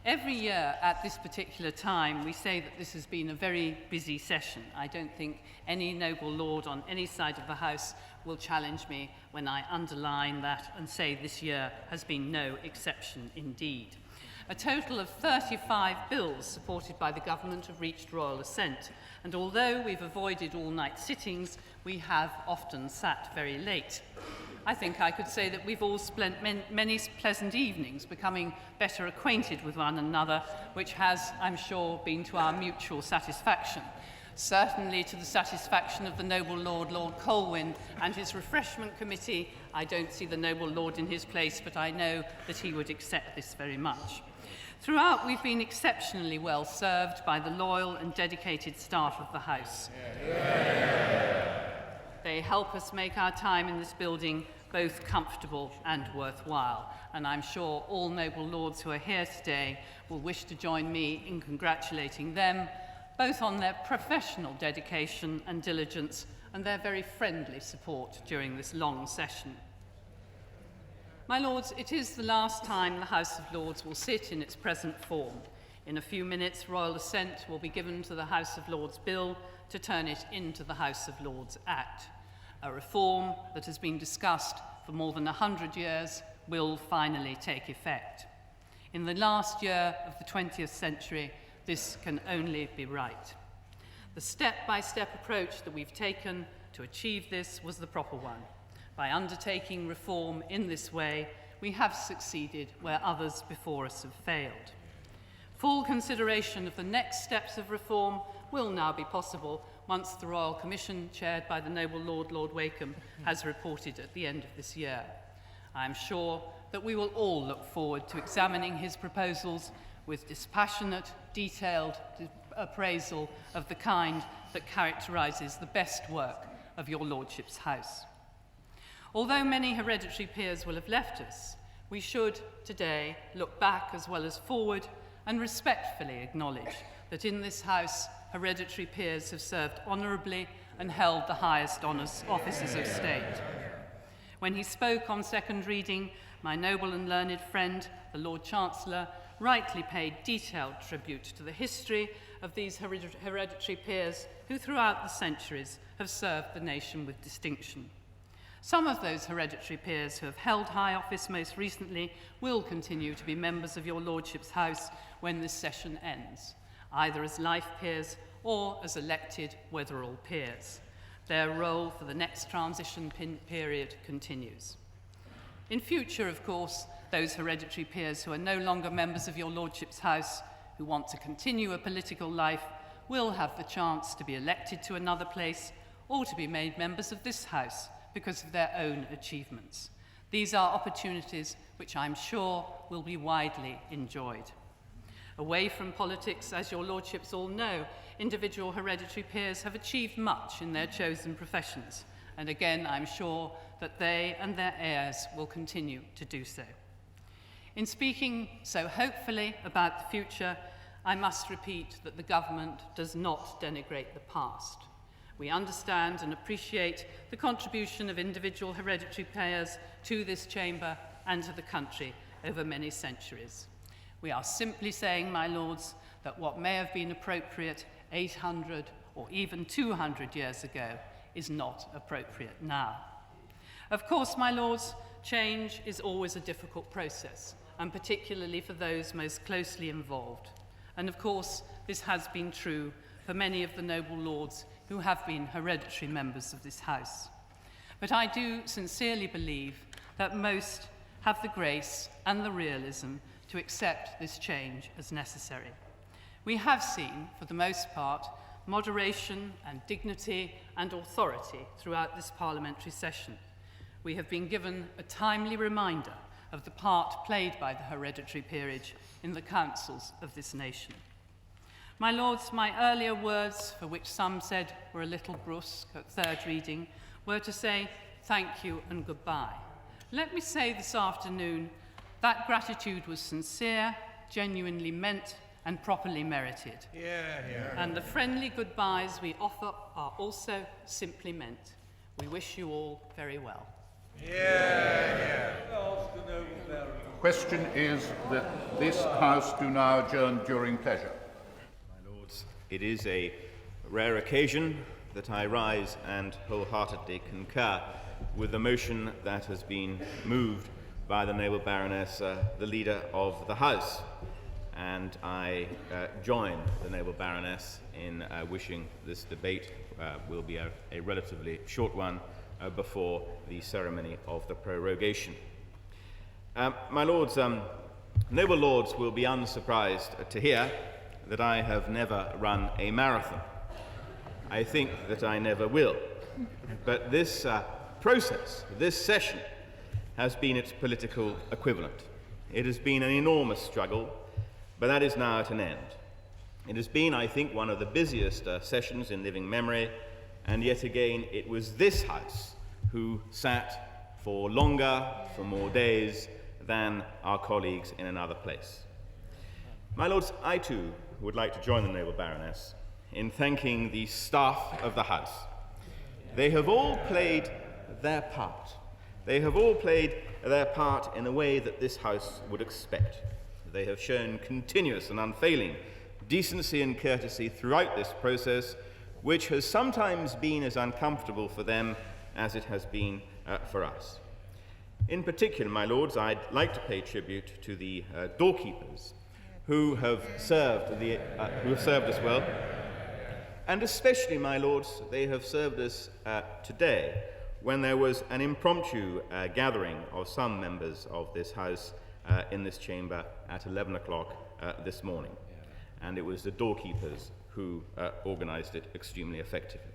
Every year at this particular time, we say that this has been a very busy session. I don't think any noble lord on any side of the House will challenge me when I underline that and say this year has been no exception indeed. A total of 35 bills supported by the government have reached royal assent, and although we've avoided all-night sittings, we have often sat very late. I think I could say that we've all spent many pleasant evenings becoming better acquainted with one another, which has, I'm sure, been to our mutual satisfaction. Certainly to the satisfaction of the noble Lord Colwyn and his refreshment committee. I don't see the noble Lord in his place, but I know that he would accept this very much. Throughout, we've been exceptionally well served by the loyal and dedicated staff of the House. They help us make our time in this building both comfortable and worthwhile, and I'm sure all noble lords who are here today will wish to join me in congratulating them, both on their professional dedication and diligence and their very friendly support during this long session. My lords, it is the last time the House of Lords will sit in its present form. In a few minutes, royal assent will be given to the House of Lords Bill to turn it into the House of Lords Act. A reform that has been discussed for more than 100 years will finally take effect. In the last year of the 20th century, this can only be right. The step-by-step approach that we've taken to achieve this was the proper one. By undertaking reform in this way, we have succeeded where others before us have failed. Full consideration of the next steps of reform will now be possible once the Royal Commission, chaired by the noble Lord Wakeham, has reported at the end of this year. I am sure that we will all look forward to examining his proposals with dispassionate, detailed appraisal of the kind that characterises the best work of your Lordship's House. Although many hereditary peers will have left us, we should today look back as well as forward and respectfully acknowledge that in this House, hereditary peers have served honourably and held the highest offices of state. When he spoke on second reading, my noble and learned friend, the Lord Chancellor, rightly paid detailed tribute to the history of these hereditary peers who throughout the centuries have served the nation with distinction. Some of those hereditary peers who have held high office most recently will continue to be members of your Lordship's House when this session ends, either as life peers or as elected Weatherill peers. Their role for the next transition period continues. In future, of course, those hereditary peers who are no longer members of your Lordship's House, who want to continue a political life, will have the chance to be elected to another place or to be made members of this House because of their own achievements. These are opportunities which I'm sure will be widely enjoyed. Away from politics, as your Lordships all know, individual hereditary peers have achieved much in their chosen professions, and again, I'm sure that they and their heirs will continue to do so. In speaking so hopefully about the future, I must repeat that the government does not denigrate the past. We understand and appreciate the contribution of individual hereditary peers to this chamber and to the country over many centuries. We are simply saying, my lords, that what may have been appropriate 800 or even 200 years ago is not appropriate now. Of course, my lords, change is always a difficult process, and particularly for those most closely involved. And of course, this has been true for many of the noble lords who have been hereditary members of this House. But I do sincerely believe that most have the grace and the realism to accept this change as necessary. We have seen, for the most part, moderation and dignity and authority throughout this parliamentary session. We have been given a timely reminder of the part played by the hereditary peerage in the councils of this nation. My lords, my earlier words, for which some said were a little brusque at third reading, were to say thank you and goodbye. Let me say this afternoon that gratitude was sincere, genuinely meant, and properly merited. And the friendly goodbyes we offer are also simply meant. We wish you all very well. Question is that this House do now adjourn during pleasure. My lords, it is a rare occasion that I rise and wholeheartedly concur with the motion that has been moved by the noble Baroness, the leader of the House. And I join the noble Baroness in wishing this debate will be a relatively short one before the ceremony of the prorogation. My lords, noble lords will be unsurprised to hear that I have never run a marathon. I think that I never will. But this process, this session, has been its political equivalent. It has been an enormous struggle, but that is now at an end. It has been, I think, one of the busiest sessions in living memory, and yet again it was this House who sat for longer, for more days than our colleagues in another place. My lords, I too would like to join the noble Baroness in thanking the staff of the House. They have all played their part. They have all played their part in a way that this House would expect. They have shown continuous and unfailing decency and courtesy throughout this process, which has sometimes been as uncomfortable for them as it has been for us. In particular, my lords, I'd like to pay tribute to the doorkeepers who have served us well, and especially, my lords, they have served us today when there was an impromptu gathering of some members of this House in this chamber at 11 o'clock this morning. And it was the doorkeepers who organised it extremely effectively.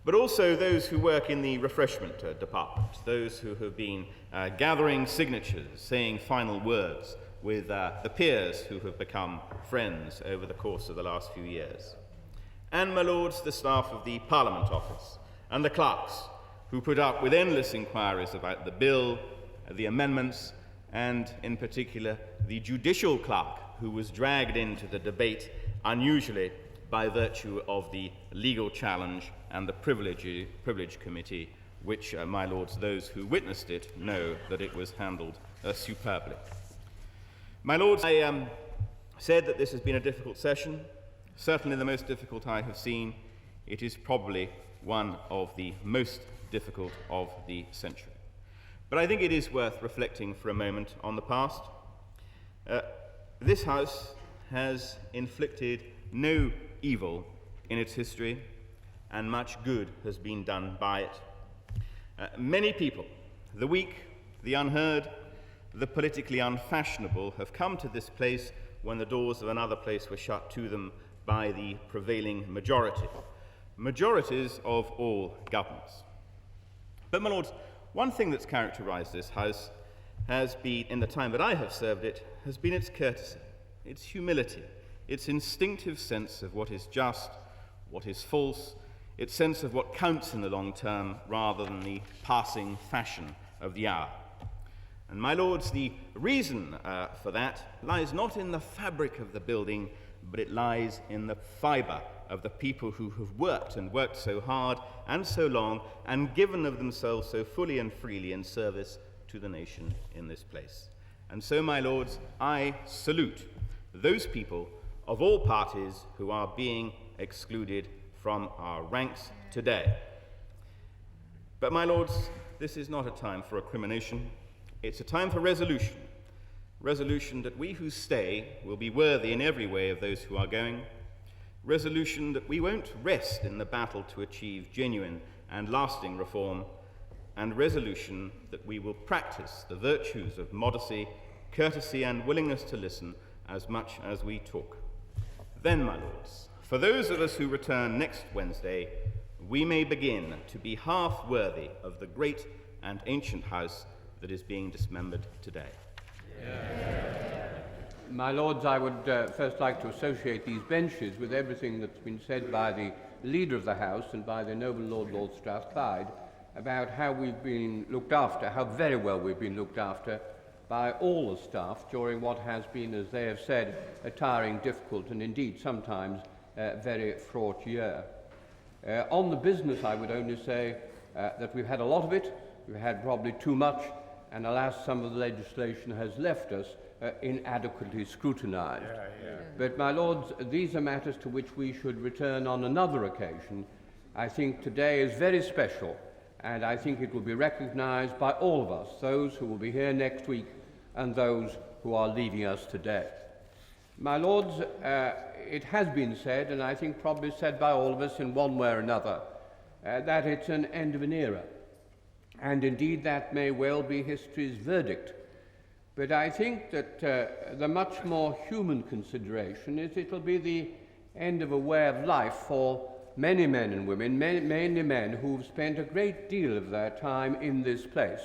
But also those who work in the refreshment department, those who have been gathering signatures, saying final words with the peers who have become friends over the course of the last few years. And, my lords, the staff of the Parliament Office and the clerks who put up with endless inquiries about the bill, the amendments, and in particular the judicial clerk who was dragged into the debate unusually by virtue of the legal challenge and the privilege committee, which, my lords, those who witnessed it know that it was handled superbly. My lords, I said that this has been a difficult session. certainly the most difficult I have seen. It is probably one of the most difficult of the century. But I think it is worth reflecting for a moment on the past. This House has inflicted no evil in its history, and much good has been done by it. Many people, the weak, the unheard, the politically unfashionable, have come to this place when the doors of another place were shut to them by the prevailing majority. Majorities of all governments. But, my lords, one thing that's characterized this House has been, in the time that I have served it, has been its courtesy, its humility, its instinctive sense of what is just, what is false, its sense of what counts in the long term rather than the passing fashion of the hour. And, my lords, the reason for that lies not in the fabric of the building, but it lies in the fibre of the people who have worked and worked so hard and so long and given of themselves so fully and freely in service to the nation in this place. And so, my lords, I salute those people of all parties who are being excluded from our ranks today. But, my lords, this is not a time for recrimination. It's a time for resolution. Resolution that we who stay will be worthy in every way of those who are going. Resolution that we won't rest in the battle to achieve genuine and lasting reform. And resolution that we will practice the virtues of modesty, courtesy, and willingness to listen as much as we talk. Then, my lords, for those of us who return next Wednesday, we may begin to be half worthy of the great and ancient house that is being dismembered today. My lords, I would first like to associate these benches with everything that's been said by the leader of the House and by the noble Lord Strathclyde about how we've been looked after, how very well we've been looked after by all the staff during what has been, as they have said, a tiring, difficult, and indeed sometimes very fraught year. On the business, I would only say that we've had a lot of it, we've had probably too much, and alas, some of the legislation has left us inadequately scrutinised. But, my lords, these are matters to which we should return on another occasion. I think today is very special, and I think it will be recognised by all of us, those who will be here next week and those who are leaving us today. My lords, it has been said, and I think probably said by all of us in one way or another, that it's an end of an era. And indeed that may well be history's verdict. But I think that the much more human consideration is it'll be the end of a way of life for many men and women, mainly men who've spent a great deal of their time in this place,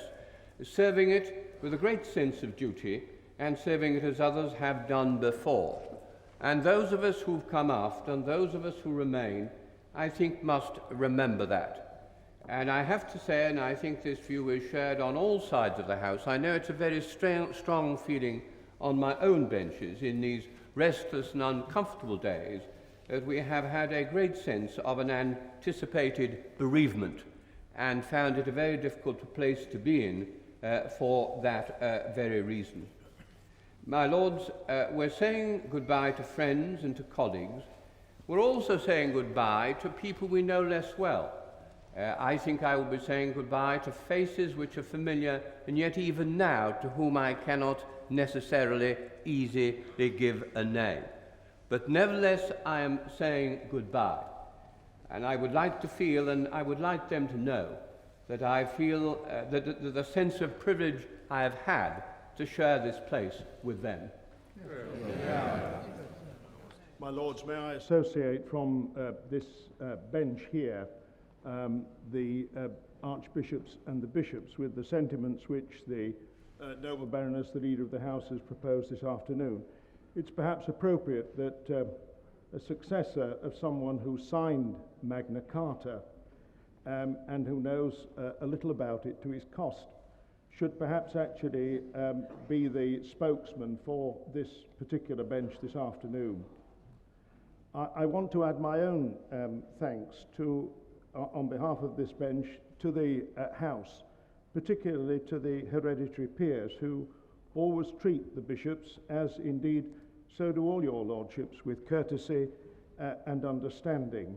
serving it with a great sense of duty and serving it as others have done before. And those of us who've come after and those of us who remain, I think must remember that. And I have to say, and I think this view is shared on all sides of the House, I know it's a very strong feeling on my own benches in these restless and uncomfortable days, that we have had a great sense of an anticipated bereavement and found it a very difficult place to be in for that very reason. My lords, we're saying goodbye to friends and to colleagues. We're also saying goodbye to people we know less well. I think I will be saying goodbye to faces which are familiar, and yet even now to whom I cannot necessarily easily give a name. But nevertheless, I am saying goodbye. And I would like to feel, and I would like them to know, that I feel that the sense of privilege I have had to share this place with them. My lords, may I associate from this bench here the archbishops and the bishops with the sentiments which the noble Baroness, the leader of the House, has proposed this afternoon. It's perhaps appropriate that a successor of someone who signed Magna Carta and who knows a little about it to his cost should perhaps actually be the spokesman for this particular bench this afternoon. I want to add my own thanks to, on behalf of this bench, to the House, particularly to the hereditary peers who always treat the bishops, as indeed so do all your lordships, with courtesy and understanding.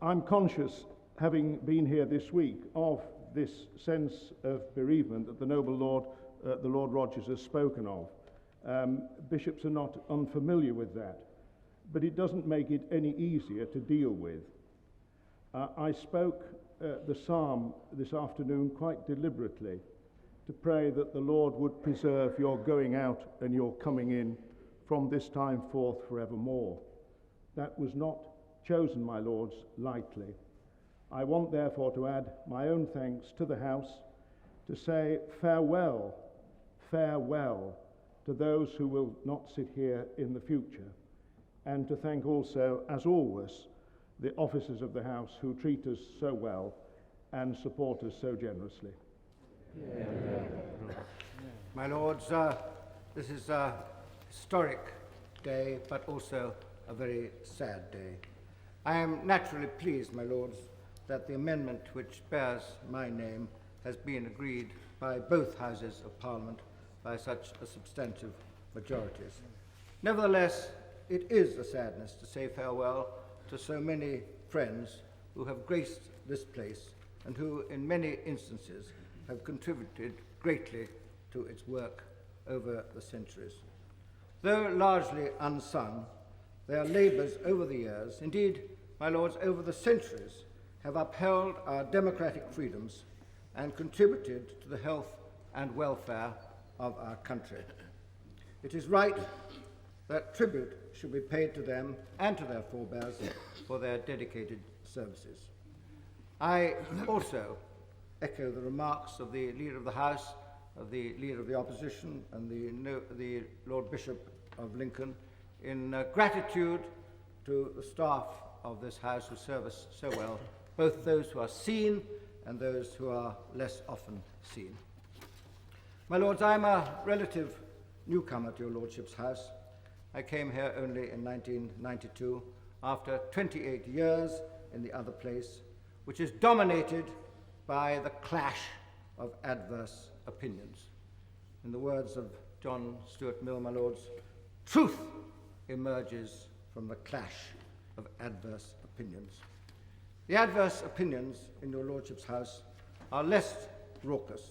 I'm conscious, having been here this week, of this sense of bereavement that the noble Lord, the Lord Rodgers, has spoken of. Bishops are not unfamiliar with that, but it doesn't make it any easier to deal with. I spoke the psalm this afternoon quite deliberately to pray that the Lord would preserve your going out and your coming in from this time forth forevermore. That was not chosen, my lords, lightly. I want therefore to add my own thanks to the House, to say farewell, farewell to those who will not sit here in the future, and to thank also, as always, the officers of the House who treat us so well and support us so generously. My lords, this is a historic day, but also a very sad day. I am naturally pleased, my lords, that the amendment which bears my name has been agreed by both Houses of Parliament by such a substantive majorities. Nevertheless, it is a sadness to say farewell to so many friends who have graced this place and who, in many instances, have contributed greatly to its work over the centuries. Though largely unsung, their labours over the years, indeed, my lords, over the centuries, have upheld our democratic freedoms and contributed to the health and welfare of our country. It is right that tribute should be paid to them and to their forebears for their dedicated services. I also echo the remarks of the Leader of the House, of the Leader of the Opposition, and the Lord Bishop of Lincoln in gratitude to the staff of this House who serve us so well, both those who are seen and those who are less often seen. My lords, I am a relative newcomer to your Lordship's House. I came here only in 1992, after 28 years in the other place, which is dominated by the clash of adverse opinions. In the words of John Stuart Mill, my lords, truth emerges from the clash of adverse opinions. The adverse opinions in your Lordship's House are less raucous,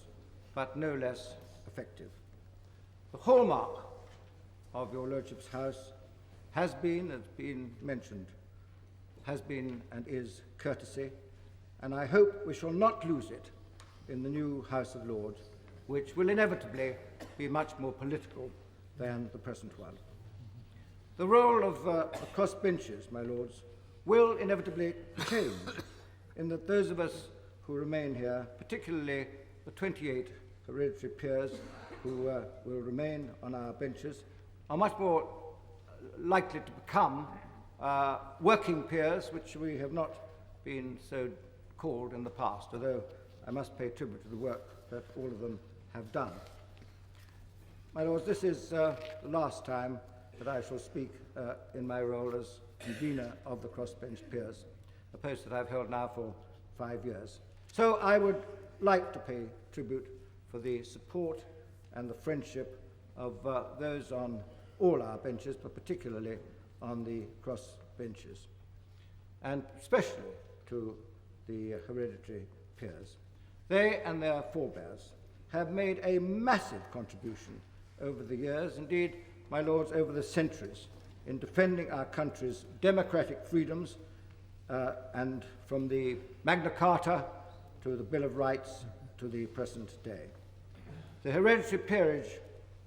but no less effective. The hallmark of your Lordship's House has been, as been mentioned, has been and is courtesy, and I hope we shall not lose it in the new House of Lords, which will inevitably be much more political than the present one. The role of the crossbenches, my lords, will inevitably change in that those of us who remain here, particularly the 28 hereditary peers who will remain on our benches, are much more likely to become working peers, which we have not been so called in the past, although I must pay tribute to the work that all of them have done. My lords, this is the last time that I shall speak in my role as convener of the crossbench peers, a post that I've held now for 5 years. So I would like to pay tribute for the support and the friendship of those on all our benches, but particularly on the cross benches, and especially to the hereditary peers. They and their forebears have made a massive contribution over the years, indeed, my lords, over the centuries, in defending our country's democratic freedoms, and from the Magna Carta to the Bill of Rights to the present day. The hereditary peerage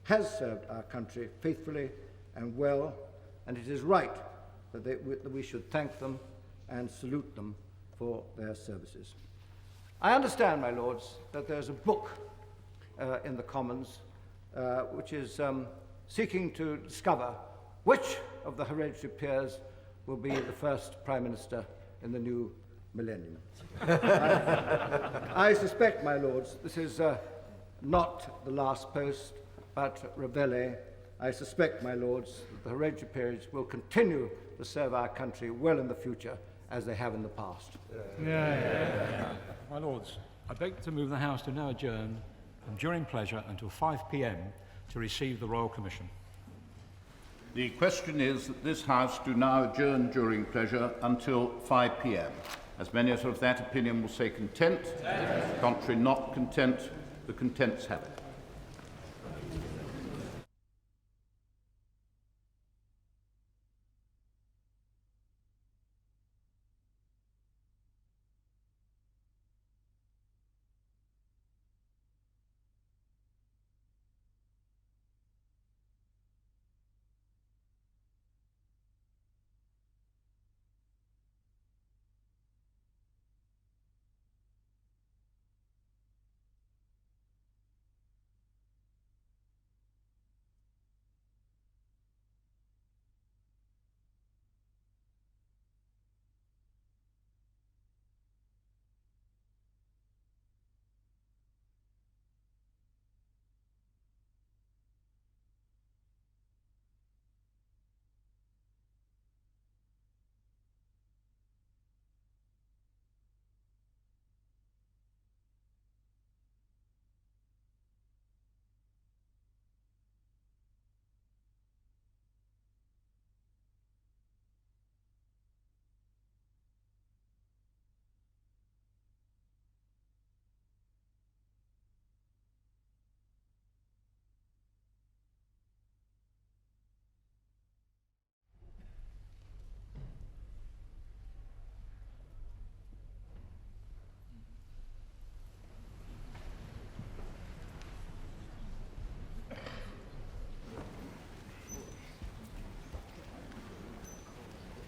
has served our country faithfully and well, and it is right that we should thank them and salute them for their services. I understand, my lords, that there's a book in the Commons which is seeking to discover which of the hereditary peers will be the first Prime Minister in the new millennium. I suspect, my lords, this is not the last post, but Reveille. I suspect, my lords, that the hereditary peerage will continue to serve our country well in the future, as they have in the past. My lords, I beg to move the House to now adjourn from during pleasure until 5 p.m. to receive the Royal Commission. The question is that this House do now adjourn during pleasure until 5 p.m. As many as are of that opinion will say content. Contrary not content, the contents have it.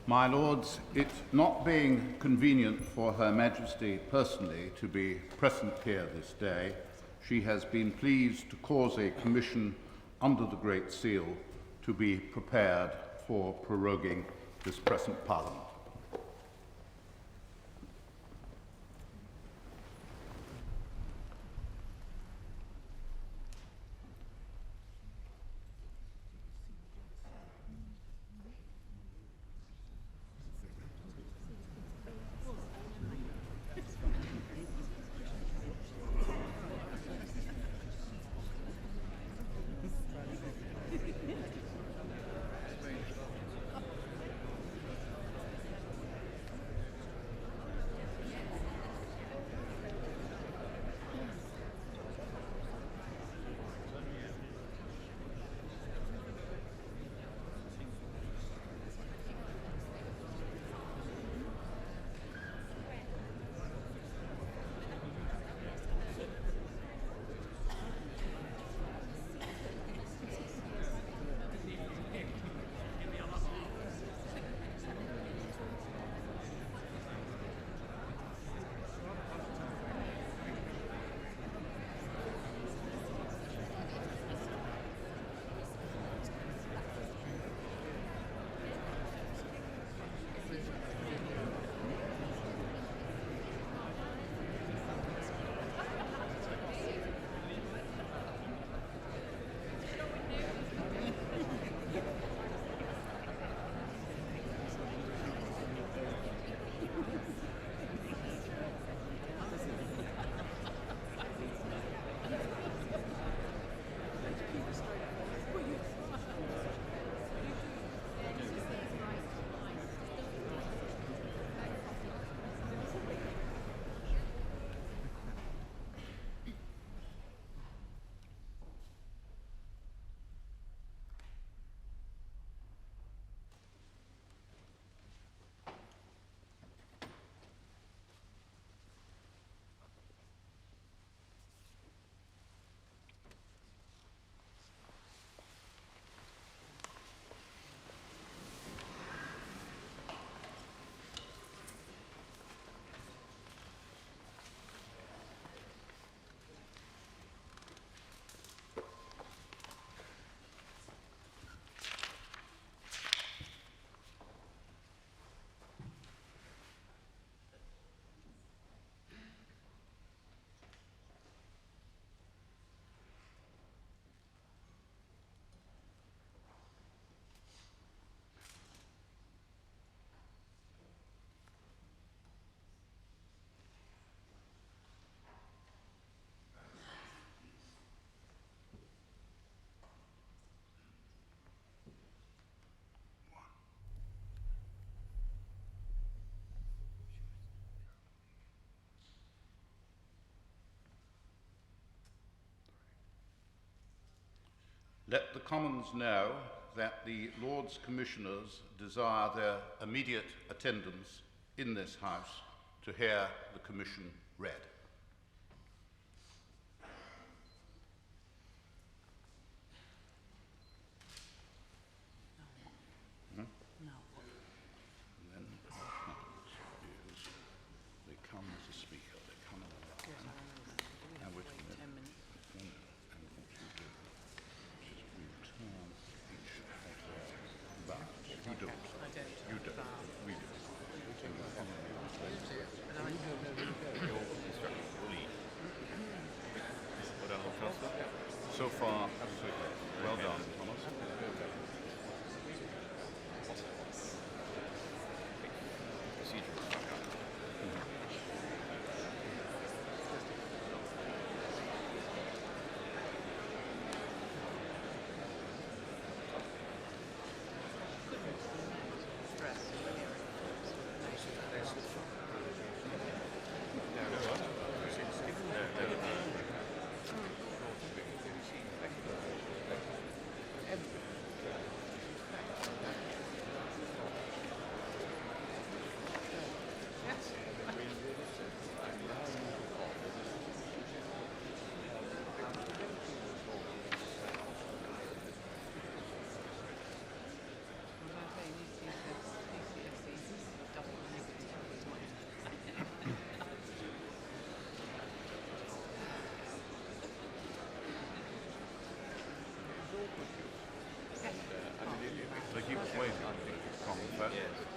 My Lords, it not being convenient for Her Majesty personally to be present here this day, she has been pleased to cause a commission under the Great Seal to be prepared for proroguing this present Parliament. Let the Commons know that the Lords Commissioners desire their immediate attendance in this House to hear the Commission read. So far, absolutely. Well done, Thomas. They keep us waiting, I think, Cromwell. Yes.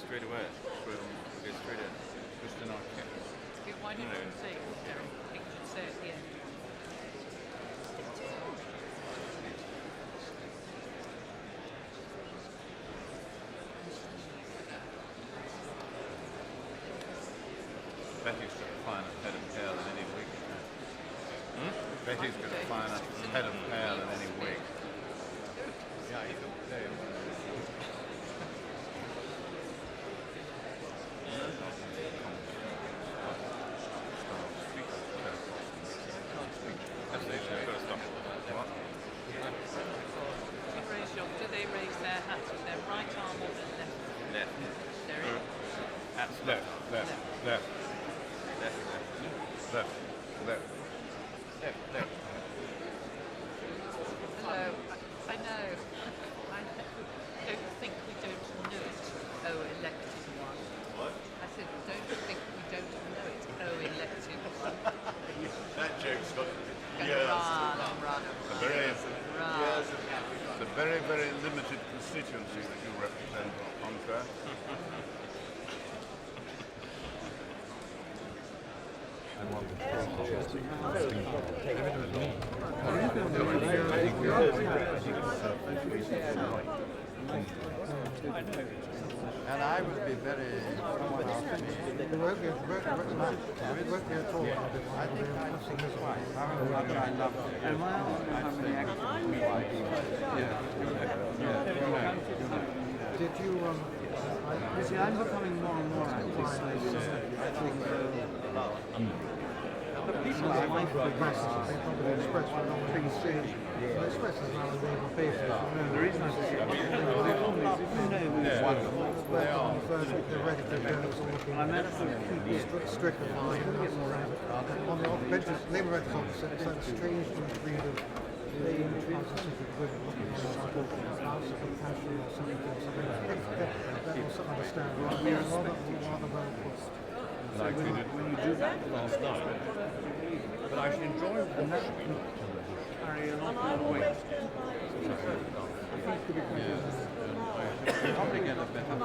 Straight away. Straight in. Just in our camp. Why didn't you say it, Gary? I think you should say it at the end. Betty's got a finer head of hair than any wig. Betty's got a finer head of hair than any wig. Yeah, there you go. Do they raise their hats with their right arm or their left? Left. There it is. That's left. Left. Left. Left. Left. Left. Left. Left. Hello. I know. I don't think we don't know it. Oh, elected one. What? I said, don't think we don't know it. Oh, elected one. That joke's got It's a very, very limited constituency that you represent, Andre. And I will be very someone asked me. Work at all. I think I'm singing twice. I love it. And why did you you see, I'm becoming more and more active. On the benches, Labour records on the strange breed of lame transitive women looking on the house of compassion or something. That was understand. Rather well put. And I treated when you do that last night, but I should enjoy watching carry an awful lot of weight. Probably get a better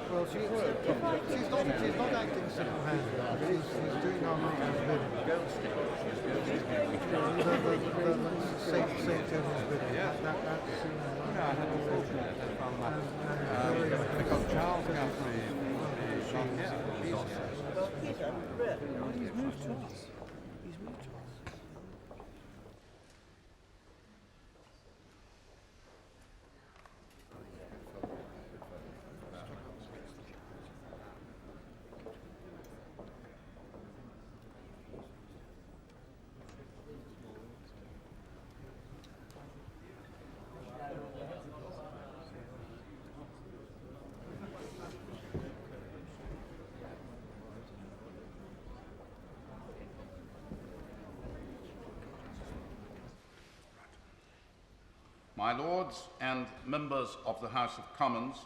Well, she's not acting single-handed. She's doing our master's bidding. St. John's bidding. Because Charles Guthrie He's moved to us. He's moved to us. My Lords and members of the House of Commons,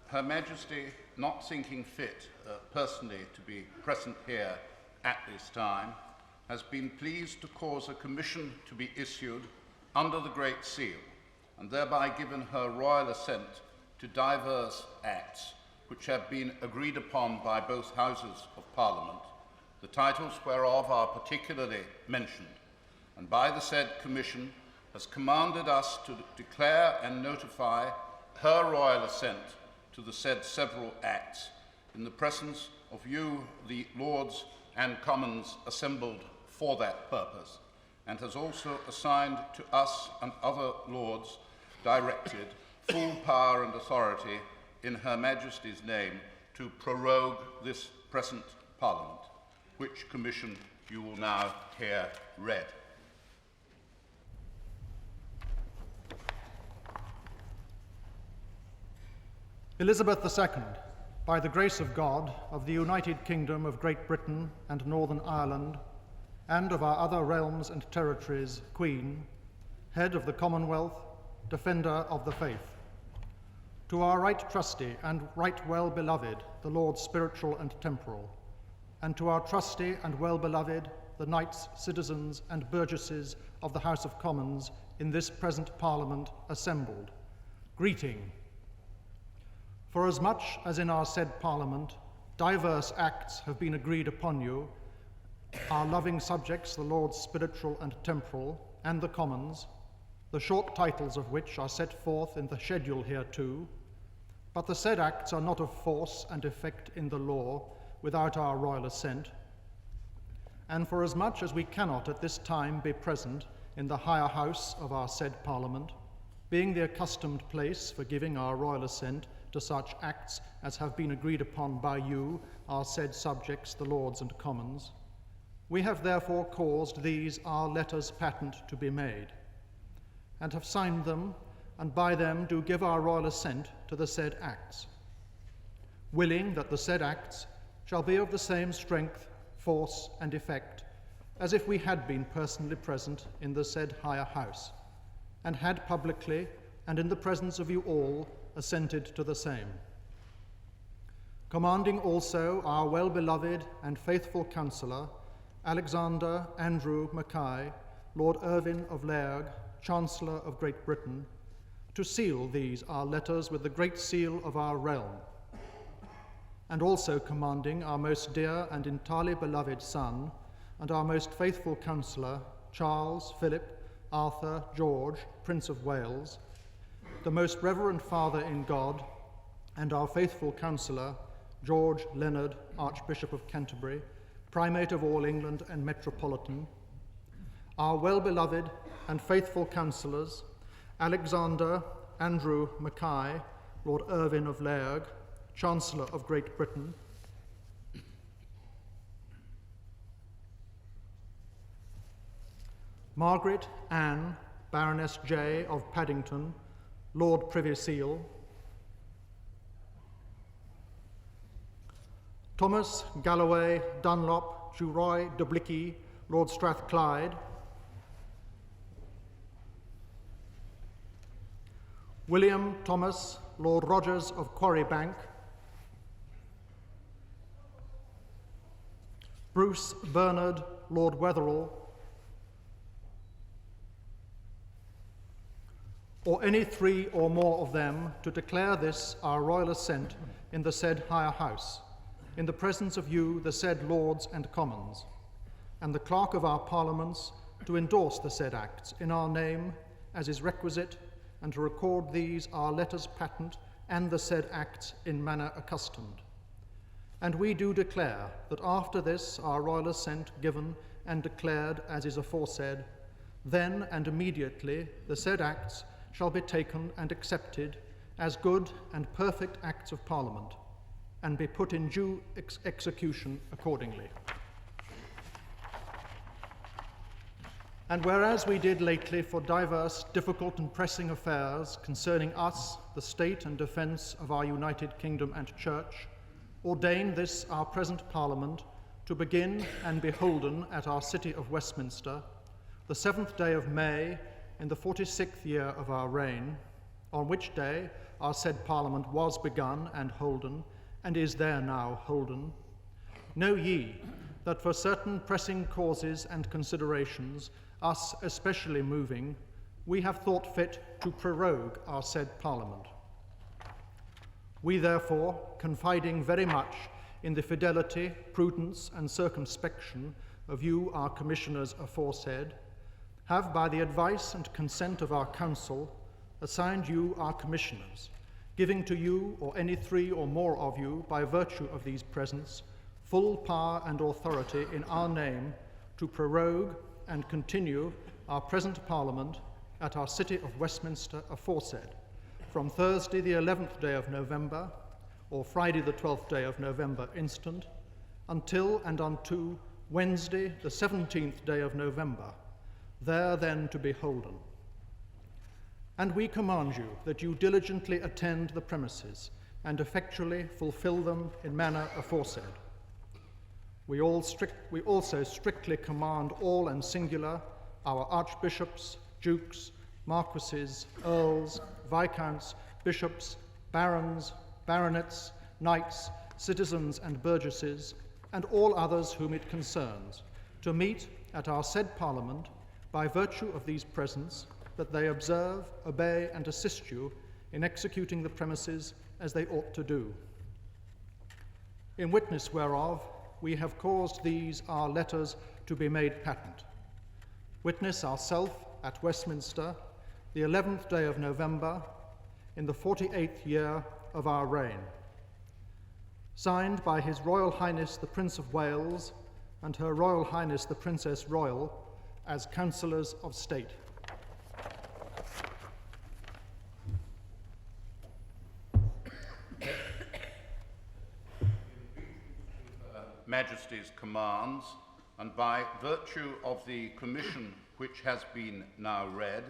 Her Majesty, not thinking fit personally to be present here at this time, has been pleased to cause a commission to be issued under the Great Seal, and thereby given her royal assent to divers acts which have been agreed upon by both Houses of Parliament, the titles whereof are particularly mentioned, and by the said commission has commanded us to declare and notify her royal assent to the said several acts in the presence of you, the Lords and Commons assembled for that purpose, and has also assigned to us and other Lords directed full power and authority in Her Majesty's name to prorogue this present Parliament, which commission you will now hear read. Elizabeth II, by the grace of God, of the United Kingdom of Great Britain and Northern Ireland, and of our other realms and territories, Queen, Head of the Commonwealth, Defender of the Faith. To our right trusty and right well beloved, the Lords spiritual and temporal, and to our trusty and well beloved, the knights, citizens, and burgesses of the House of Commons in this present Parliament assembled, greeting. Forasmuch as in our said Parliament diverse acts have been agreed upon you, our loving subjects, the Lords spiritual and temporal, and the Commons, the short titles of which are set forth in the schedule hereto, but the said acts are not of force and effect in the law without our royal assent, and forasmuch as we cannot at this time be present in the higher house of our said Parliament, being the accustomed place for giving our royal assent to such acts as have been agreed upon by you, our said subjects, the Lords and Commons, we have therefore caused these our letters patent to be made, and have signed them, and by them do give our royal assent to the said acts, willing that the said acts shall be of the same strength, force, and effect as if we had been personally present in the said higher house, and had publicly and in the presence of you all assented to the same. Commanding also our well-beloved and faithful counsellor, Alexander Andrew Mackay, Lord Irvine of Lairg, Chancellor of Great Britain, to seal these our letters with the great seal of our realm, and also commanding our most dear and entirely beloved son, and our most faithful counsellor, Charles, Philip, Arthur, George, Prince of Wales, the most reverend Father in God, and our faithful counsellor, George Leonard, Archbishop of Canterbury, Primate of all England and Metropolitan, our well-beloved and faithful counsellors, Alexander Andrew Mackay, Lord Irvine of Lairg, Chancellor of Great Britain, Margaret Anne, Baroness J. of Paddington, Lord Privy Seal, Thomas Galloway Dunlop Juroy de Blicky, Lord Strathclyde, William Thomas, Lord Rodgers of Quarry Bank, Bruce Bernard, Lord Weatherill, or any three or more of them, to declare this our royal assent in the said higher house, in the presence of you, the said Lords and Commons, and the Clerk of our Parliaments, to endorse the said acts in our name, as is requisite, and to record these our letters patent and the said acts in manner accustomed. And we do declare that after this our royal assent given and declared as is aforesaid, then and immediately the said acts shall be taken and accepted as good and perfect acts of Parliament, and be put in due execution accordingly. And whereas we did lately for divers difficult and pressing affairs concerning us, the state and defence of our United Kingdom and Church, ordain this our present Parliament to begin and be holden at our city of Westminster, the 7th day of May, in the 46th year of our reign, on which day our said Parliament was begun and holden, and is there now holden, know ye that for certain pressing causes and considerations, us especially moving, we have thought fit to prorogue our said Parliament. We therefore, confiding very much in the fidelity, prudence, and circumspection of you, our commissioners aforesaid, have by the advice and consent of our council assigned you our commissioners, giving to you or any three or more of you, by virtue of these presents, full power and authority in our name to prorogue and continue our present Parliament at our city of Westminster aforesaid, from Thursday the 11th day of November, or Friday the 12th day of November instant, until and unto Wednesday the 17th day of November, there then to be holden. And we command you that you diligently attend the premises and effectually fulfill them in manner aforesaid. We also strictly command all and singular our archbishops, dukes, marquesses, earls, viscounts, bishops, barons, baronets, knights, citizens and burgesses, and all others whom it concerns, to meet at our said Parliament by virtue of these presents, that they observe, obey, and assist you in executing the premises as they ought to do. In witness whereof, we have caused these our letters to be made patent. Witness ourself at Westminster, the 11th day of November, in the 48th year of our reign. Signed by His Royal Highness the Prince of Wales and Her Royal Highness the Princess Royal as Councillors of State. Majesty's commands, and by virtue of the commission which has been now read,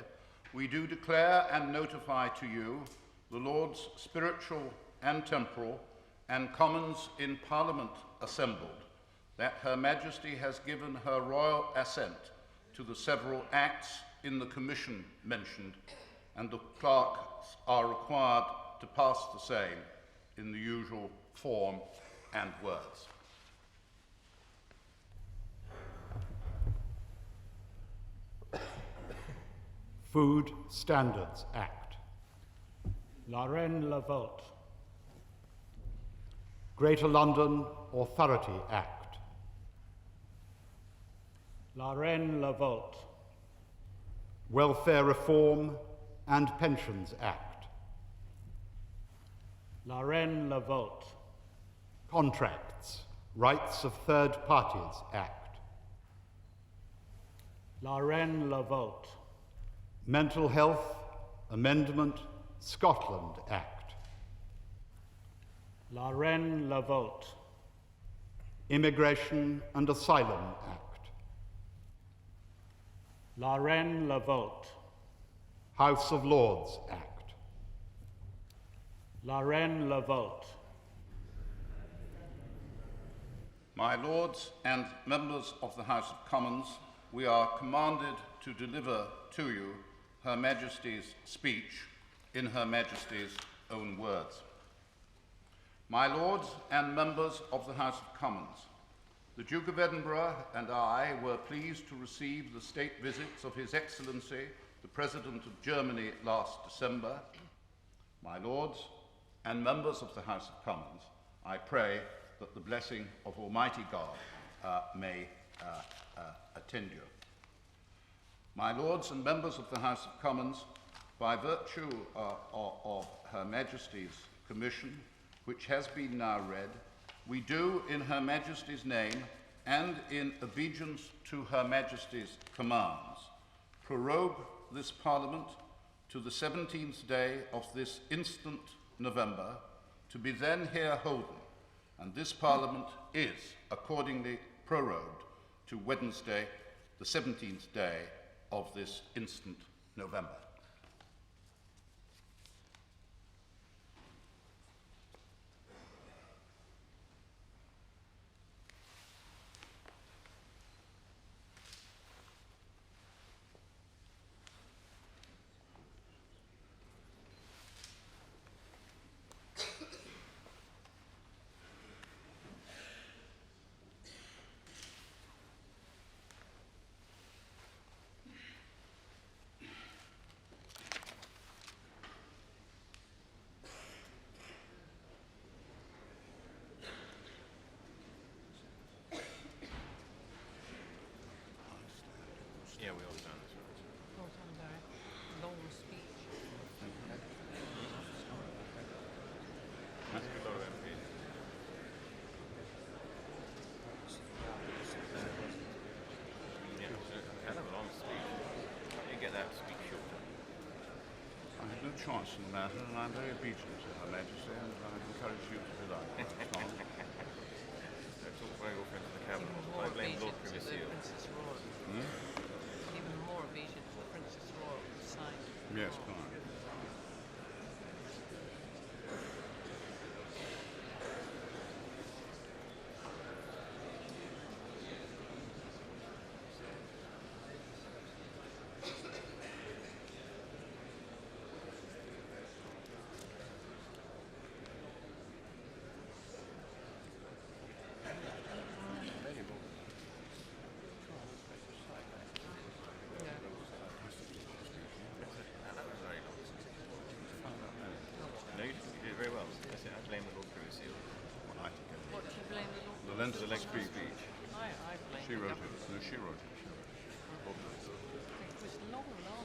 we do declare and notify to you, the Lords spiritual and temporal, and Commons in Parliament assembled, that Her Majesty has given her royal assent to the several acts in the commission mentioned, and the clerks are required to pass the same in the usual form and words. Food Standards Act. La Reine La Vote. Greater London Authority Act. La Reine La Vote. Welfare Reform and Pensions Act. La Reine La Vote. Contracts, Rights of Third Parties Act. La Reine La Vote. Mental Health Amendment Scotland Act. La Reine la Vote. Immigration and Asylum Act. La Reine la Vote. House of Lords Act. La Reine la Vote. My Lords and members of the House of Commons, we are commanded to deliver to you Her Majesty's speech in Her Majesty's own words. My Lords and members of the House of Commons, the Duke of Edinburgh and I were pleased to receive the state visits of His Excellency, the President of Germany, last December. My Lords and members of the House of Commons, I pray that the blessing of Almighty God may attend you. My Lords and members of the House of Commons, by virtue of Her Majesty's commission, which has been now read, we do in Her Majesty's name and in obedience to Her Majesty's commands prorogue this Parliament to the 17th day of this instant November, to be then here holden, and this Parliament is accordingly prorogued to Wednesday, the 17th day of this instant November. Yeah, we all done this one. Long speech. That's a good lot of MP. Yeah, hell of a long speech. You get that speech shorter. I have no choice in the matter, and I'm very obedient to Her Majesty, and I encourage you to do likewise. Don't talk very often to the cabinet. I blame Lord Privy. Even more obedient to the Princess Royal side. Yes, fine. The length of the speech. I blame She wrote it. No, she wrote it. It was long enough.